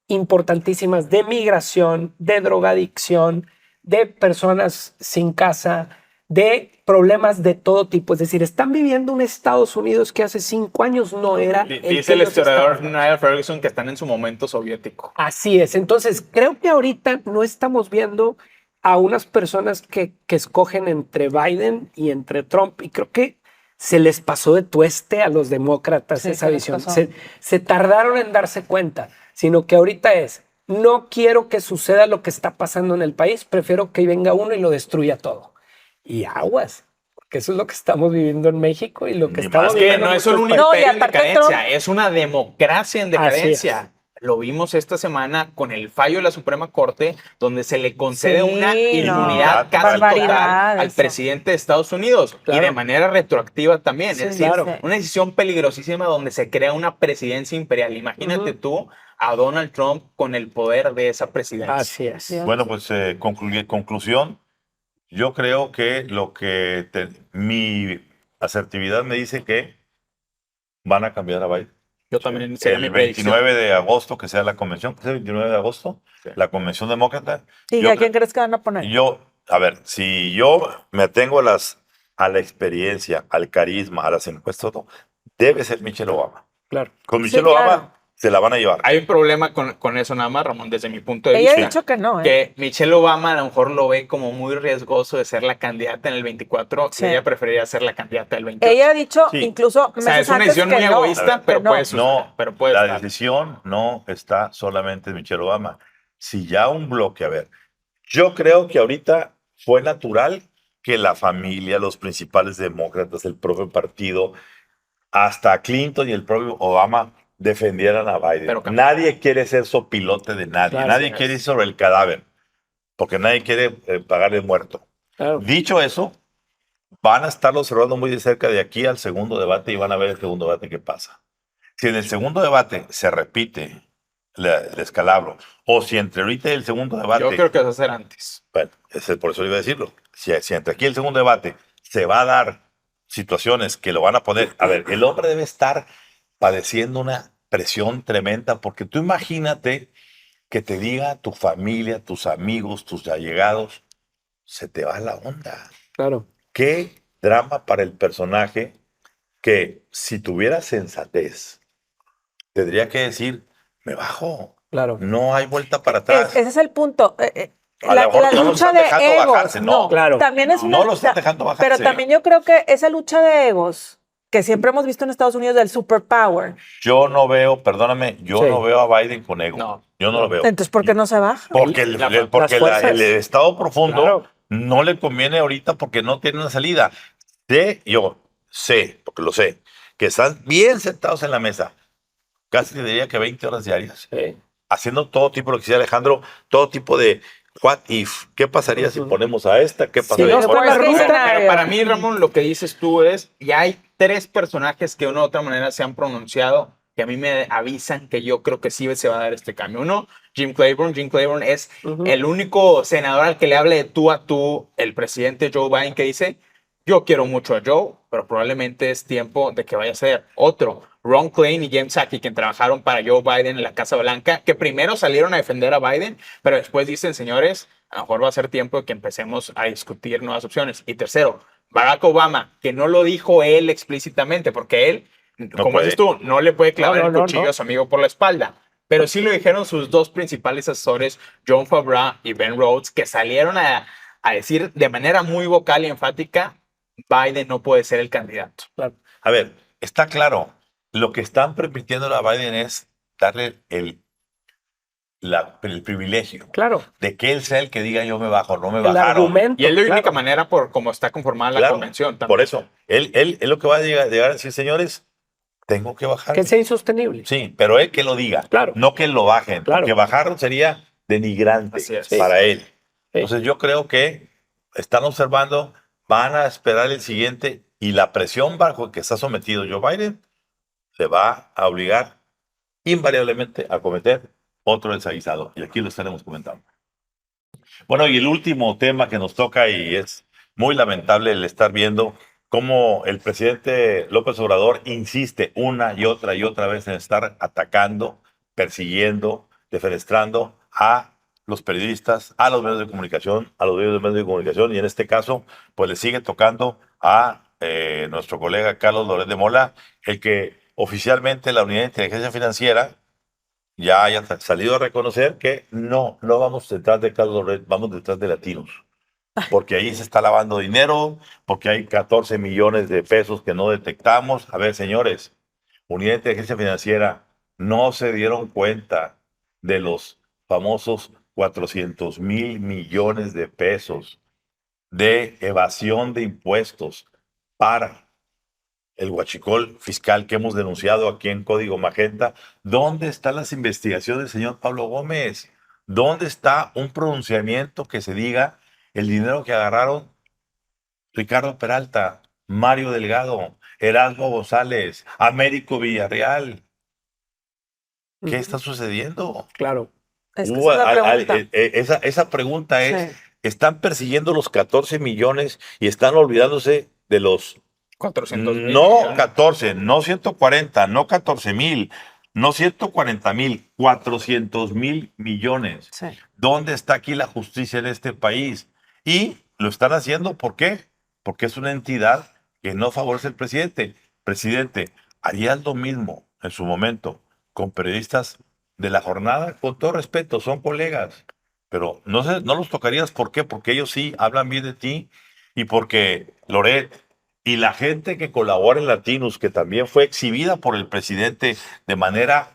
importantísimas de migración, de drogadicción, de personas sin casa, de problemas de todo tipo. Es decir, están viviendo un Estados Unidos que hace 5 años no era. Dice el historiador Niall Ferguson que están en su momento soviético. Así es. Entonces, creo que ahorita no estamos viendo a unas personas que escogen entre Biden y entre Trump. Y creo que se les pasó de tueste a los demócratas Sí, esa se les visión. pasó. Se tardaron en darse cuenta, sino que ahorita no quiero que suceda lo que está pasando en el país, prefiero que venga uno y lo destruya todo. Y aguas, porque eso es lo que estamos viviendo en México y lo que Ni estamos más. Es que viviendo no en es solo un muchos No, y imperio en aparte decadencia, Trump- es una democracia en Así decadencia. Lo vimos esta semana con el fallo de la Suprema Corte, donde se le concede Sí, una no, inmunidad casi barbaridad total al eso. presidente de Estados Unidos Claro. y de manera retroactiva también. Sí, es decir, claro. sí. una decisión peligrosísima donde se crea una presidencia imperial. Imagínate tú a Donald Trump con el poder de esa presidencia. Así es. Sí. Bueno, pues conclusión. Yo creo que mi asertividad me dice que van a cambiar a Biden. Yo también sería mi El predicción. 29 de agosto, que sea la convención, que sea el 29 de agosto, Sí. la convención demócrata. ¿Y Yo a quién crees que van a poner? a ver, si yo me atengo a la experiencia, al carisma, a las encuestas, todo, debe ser Michelle Obama. Claro. Con Sí, Michelle claro. Obama se la van a llevar. Hay un problema con eso nada más, Ramón, desde mi punto de Ella ha vista. dicho que no, ¿eh? Que Michelle Obama a lo mejor lo ve como muy riesgoso de ser la candidata en el 24 Sí. y ella preferiría ser la candidata del 28. Ella ha dicho Sí. incluso O sea, meses es una antes decisión que muy no, egoísta, pero que no. puede suceder. No, pero puede la estar. decisión no está solamente en Michelle Obama. Si ya un bloque, a ver, yo creo que ahorita fue natural que la familia, los principales demócratas, el propio partido, hasta Clinton y el propio Obama defendieran a Biden. Pero nadie quiere ser sopilote de nadie. Claro, Nadie así quiere ir es. sobre el cadáver, porque nadie quiere pagar el muerto. Claro. Dicho eso, van a estarlo observando muy de cerca de aquí al segundo debate y van a ver el segundo debate qué pasa. Si en el segundo debate se repite el descalabro, o si entre ahorita y el segundo debate, Yo creo que va a ser antes. bueno, por eso iba a decirlo, si entre aquí y el segundo debate se va a dar situaciones que lo van a poner, a ver, el hombre debe estar padeciendo una presión tremenda, porque tú imagínate que te diga tu familia, tus amigos, tus allegados, se te va la onda. Claro. Qué drama para el personaje que si tuviera sensatez, tendría que decir, me bajo. Claro. No hay vuelta para atrás. Ese es el punto. A La, lo mejor la no lo lucha están de dejando egos. bajarse, no. Claro. También es No una. lo están dejando bajarse. Pero también yo creo que esa lucha de egos que siempre hemos visto en Estados Unidos del superpower. Yo no veo, perdóname, yo Sí. no veo a Biden con ego. No. Yo no lo veo. Entonces, ¿por qué no se baja? Porque, porque las fuerzas. el estado profundo Claro. no le conviene ahorita porque no tiene una salida. Yo sé, porque lo sé, que están bien sentados en la mesa, casi te diría que 20 horas diarias, Sí. haciendo todo tipo, lo que decía Alejandro, todo tipo de what if, ¿qué pasaría si ponemos a esta? ¿Qué pasaría no si está ponemos la a esta? ruta. Pero para mí, Ramón, lo que dices tú es, ya hay 3 personajes que de una u otra manera se han pronunciado, que a mí me avisan que yo creo que sí se va a dar este cambio. Uno, Jim Clyburn. Jim Clyburn es el único senador al que le hable de tú a tú el presidente Joe Biden, que dice, yo quiero mucho a Joe, pero probablemente es tiempo de que vaya a ser otro. Ron Klain y James Saki, quien trabajaron para Joe Biden en la Casa Blanca, que primero salieron a defender a Biden, pero después dicen, señores, a lo mejor va a ser tiempo de que empecemos a discutir nuevas opciones. Y tercero, Barack Obama, que no lo dijo él explícitamente, porque él, como puede. dices tú, no le puede clavar No, el no, cuchillo no. a su amigo por la espalda. Pero sí lo dijeron sus 2 principales asesores, John Favreau y Ben Rhodes, que salieron a decir de manera muy vocal y enfática, Biden no puede ser el candidato. Claro. A ver, está claro, lo que están permitiendo a Biden es darle el privilegio Claro. de que él sea el que diga yo me bajo, no me El bajaron. argumento. Y es la única claro. manera por cómo está conformada la Claro, convención. También. por eso, él lo que va a llegar a decir, señores, tengo que bajar. Que sea insostenible. Sí, pero él que lo diga, Claro. no que lo bajen, Claro. porque bajarlo sería denigrante Así es. para él. Sí. Entonces yo creo que están observando, van a esperar el siguiente y la presión bajo que está sometido Joe Biden le va a obligar invariablemente a cometer otro desaguisado. Y aquí lo estaremos comentando. Bueno, y el último tema que nos toca, y es muy lamentable el estar viendo cómo el presidente López Obrador insiste una y otra vez en estar atacando, persiguiendo, defenestrando a los periodistas, a los medios de comunicación, a los medios de comunicación, y en este caso, pues le sigue tocando a nuestro colega Carlos Loret de Mola, el que oficialmente la Unidad de Inteligencia Financiera ya haya salido a reconocer que no vamos detrás de Carlos Loret, vamos detrás de Latinos. Porque ahí se está lavando dinero, porque hay 14 millones de pesos que no detectamos. A ver, señores, Unidad de Inteligencia Financiera, no se dieron cuenta de los famosos 400,000 millones de pesos de evasión de impuestos para el huachicol fiscal que hemos denunciado aquí en Código Magenta. ¿Dónde están las investigaciones del señor Pablo Gómez? ¿Dónde está un pronunciamiento que se diga el dinero que agarraron Ricardo Peralta, Mario Delgado, Erasmo González, Américo Villarreal? ¿Qué está sucediendo? Claro. Es que esa es la pregunta. Esa pregunta es, Sí. ¿están persiguiendo los 14 millones y están olvidándose de los 400,000 no millones. 14, no 140, no 14,000, no 140,000, 400,000 millones? Sí. ¿Dónde está aquí la justicia en este país? Y lo están haciendo, ¿por qué? Porque es una entidad que no favorece al presidente. Presidente, ¿harías lo mismo en su momento con periodistas de la jornada? Con todo respeto, son colegas, pero no los tocarías. ¿Por qué? Porque ellos sí hablan bien de ti y porque Loret y la gente que colabora en Latinos, que también fue exhibida por el presidente de manera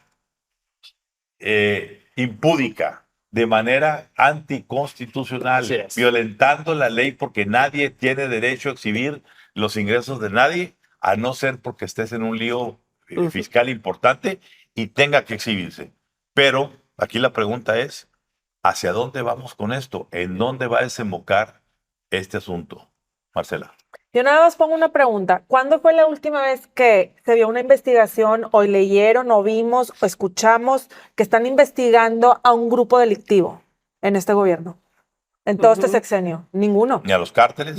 impúdica, de manera anticonstitucional, Así es. violentando la ley porque nadie tiene derecho a exhibir los ingresos de nadie. a no ser porque estés en un lío fiscal importante y tenga que exhibirse. Pero aquí la pregunta es, ¿hacia dónde vamos con esto? ¿En dónde va a desembocar este asunto? Marcela. Yo nada más pongo una pregunta. ¿Cuándo fue la última vez que se vio una investigación o leyeron o vimos o escuchamos que están investigando a un grupo delictivo en este gobierno? En todo este sexenio. Ninguno. Ni a los cárteles.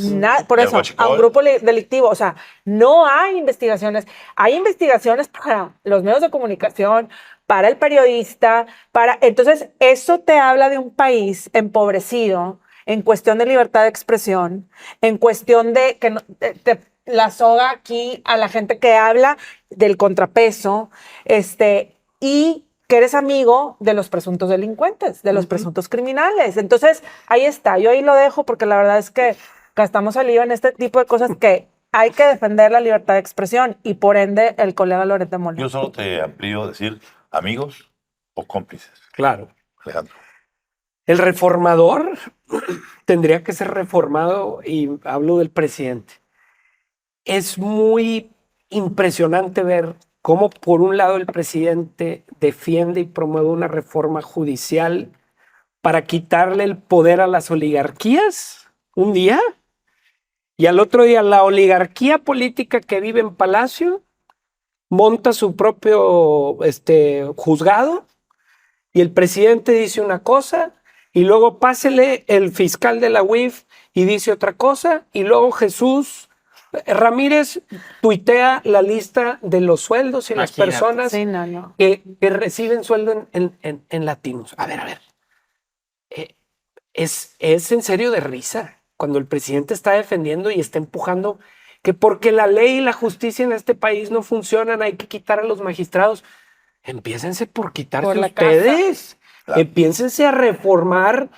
Por ni al eso, a huachicol. un grupo delictivo. O sea, no hay investigaciones. Hay investigaciones para los medios de comunicación, para el periodista, Entonces, eso te habla de un país empobrecido en cuestión de libertad de expresión, en cuestión de que la soga aquí a la gente que habla del contrapeso, y que eres amigo de los presuntos delincuentes, de los presuntos criminales. Entonces, ahí está. Yo ahí lo dejo porque la verdad es que gastamos saliva en este tipo de cosas que hay que defender la libertad de expresión y por ende el colega Loret de Mola. Yo solo te amplío a decir amigos o cómplices. Claro. Alejandro. El reformador tendría que ser reformado, y hablo del presidente. Es muy impresionante ver cómo, por un lado, el presidente defiende y promueve una reforma judicial para quitarle el poder a las oligarquías un día, y al otro día la oligarquía política que vive en Palacio monta su propio juzgado, y el presidente dice una cosa, y luego pásele el fiscal de la UIF y dice otra cosa, y luego Jesús Ramírez tuitea la lista de los sueldos y las personas Sí, no. que reciben sueldo en latinos. A ver. Es en serio de risa cuando el presidente está defendiendo y está empujando que porque la ley y la justicia en este país no funcionan, hay que quitar a los magistrados. Empiécense por quitarse Por la ustedes. Claro. Empiénsense a reformar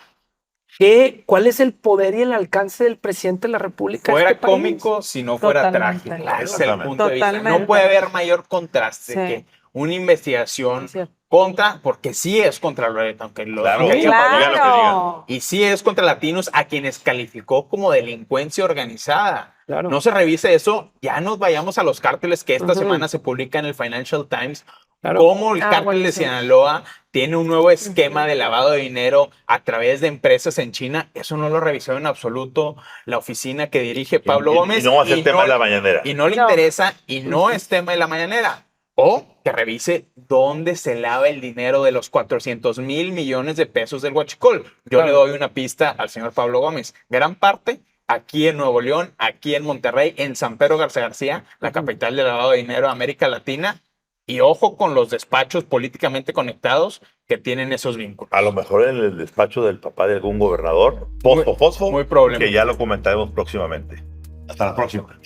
cuál es el poder y el alcance del presidente de la República. Fuera de este país. cómico si no fuera Totalmente. trágico. Claro. Ese es el punto de vista. Totalmente. No puede haber mayor contraste Sí. que una investigación Es cierto. contra, porque sí es contra Loret, aunque lo Claro. aunque diga Pablo, Diga lo que Claro. y sí es contra latinos a quienes calificó como delincuencia organizada. Claro. No se revise eso, ya nos vayamos a los cárteles que esta Ujú. semana se publica en el Financial Times. Claro. Cómo el cártel de buenísimo. Sinaloa tiene un nuevo esquema de lavado de dinero a través de empresas en China. Eso no lo revisó en absoluto la oficina que dirige Pablo Gómez. Y no va a ser tema de la mañanera. Y no le No. interesa y no es tema de la mañanera. O que revise dónde se lava el dinero de los 400,000 millones de pesos del huachicol. Yo le doy una pista al señor Pablo Gómez. Gran parte aquí en Nuevo León, aquí en Monterrey, en San Pedro Garza, la capital del lavado de dinero de América Latina. Y ojo con los despachos políticamente conectados que tienen esos vínculos. A lo mejor en el despacho del papá de algún gobernador, fosfo, muy probablemente. que ya lo comentaremos próximamente. Hasta la próxima.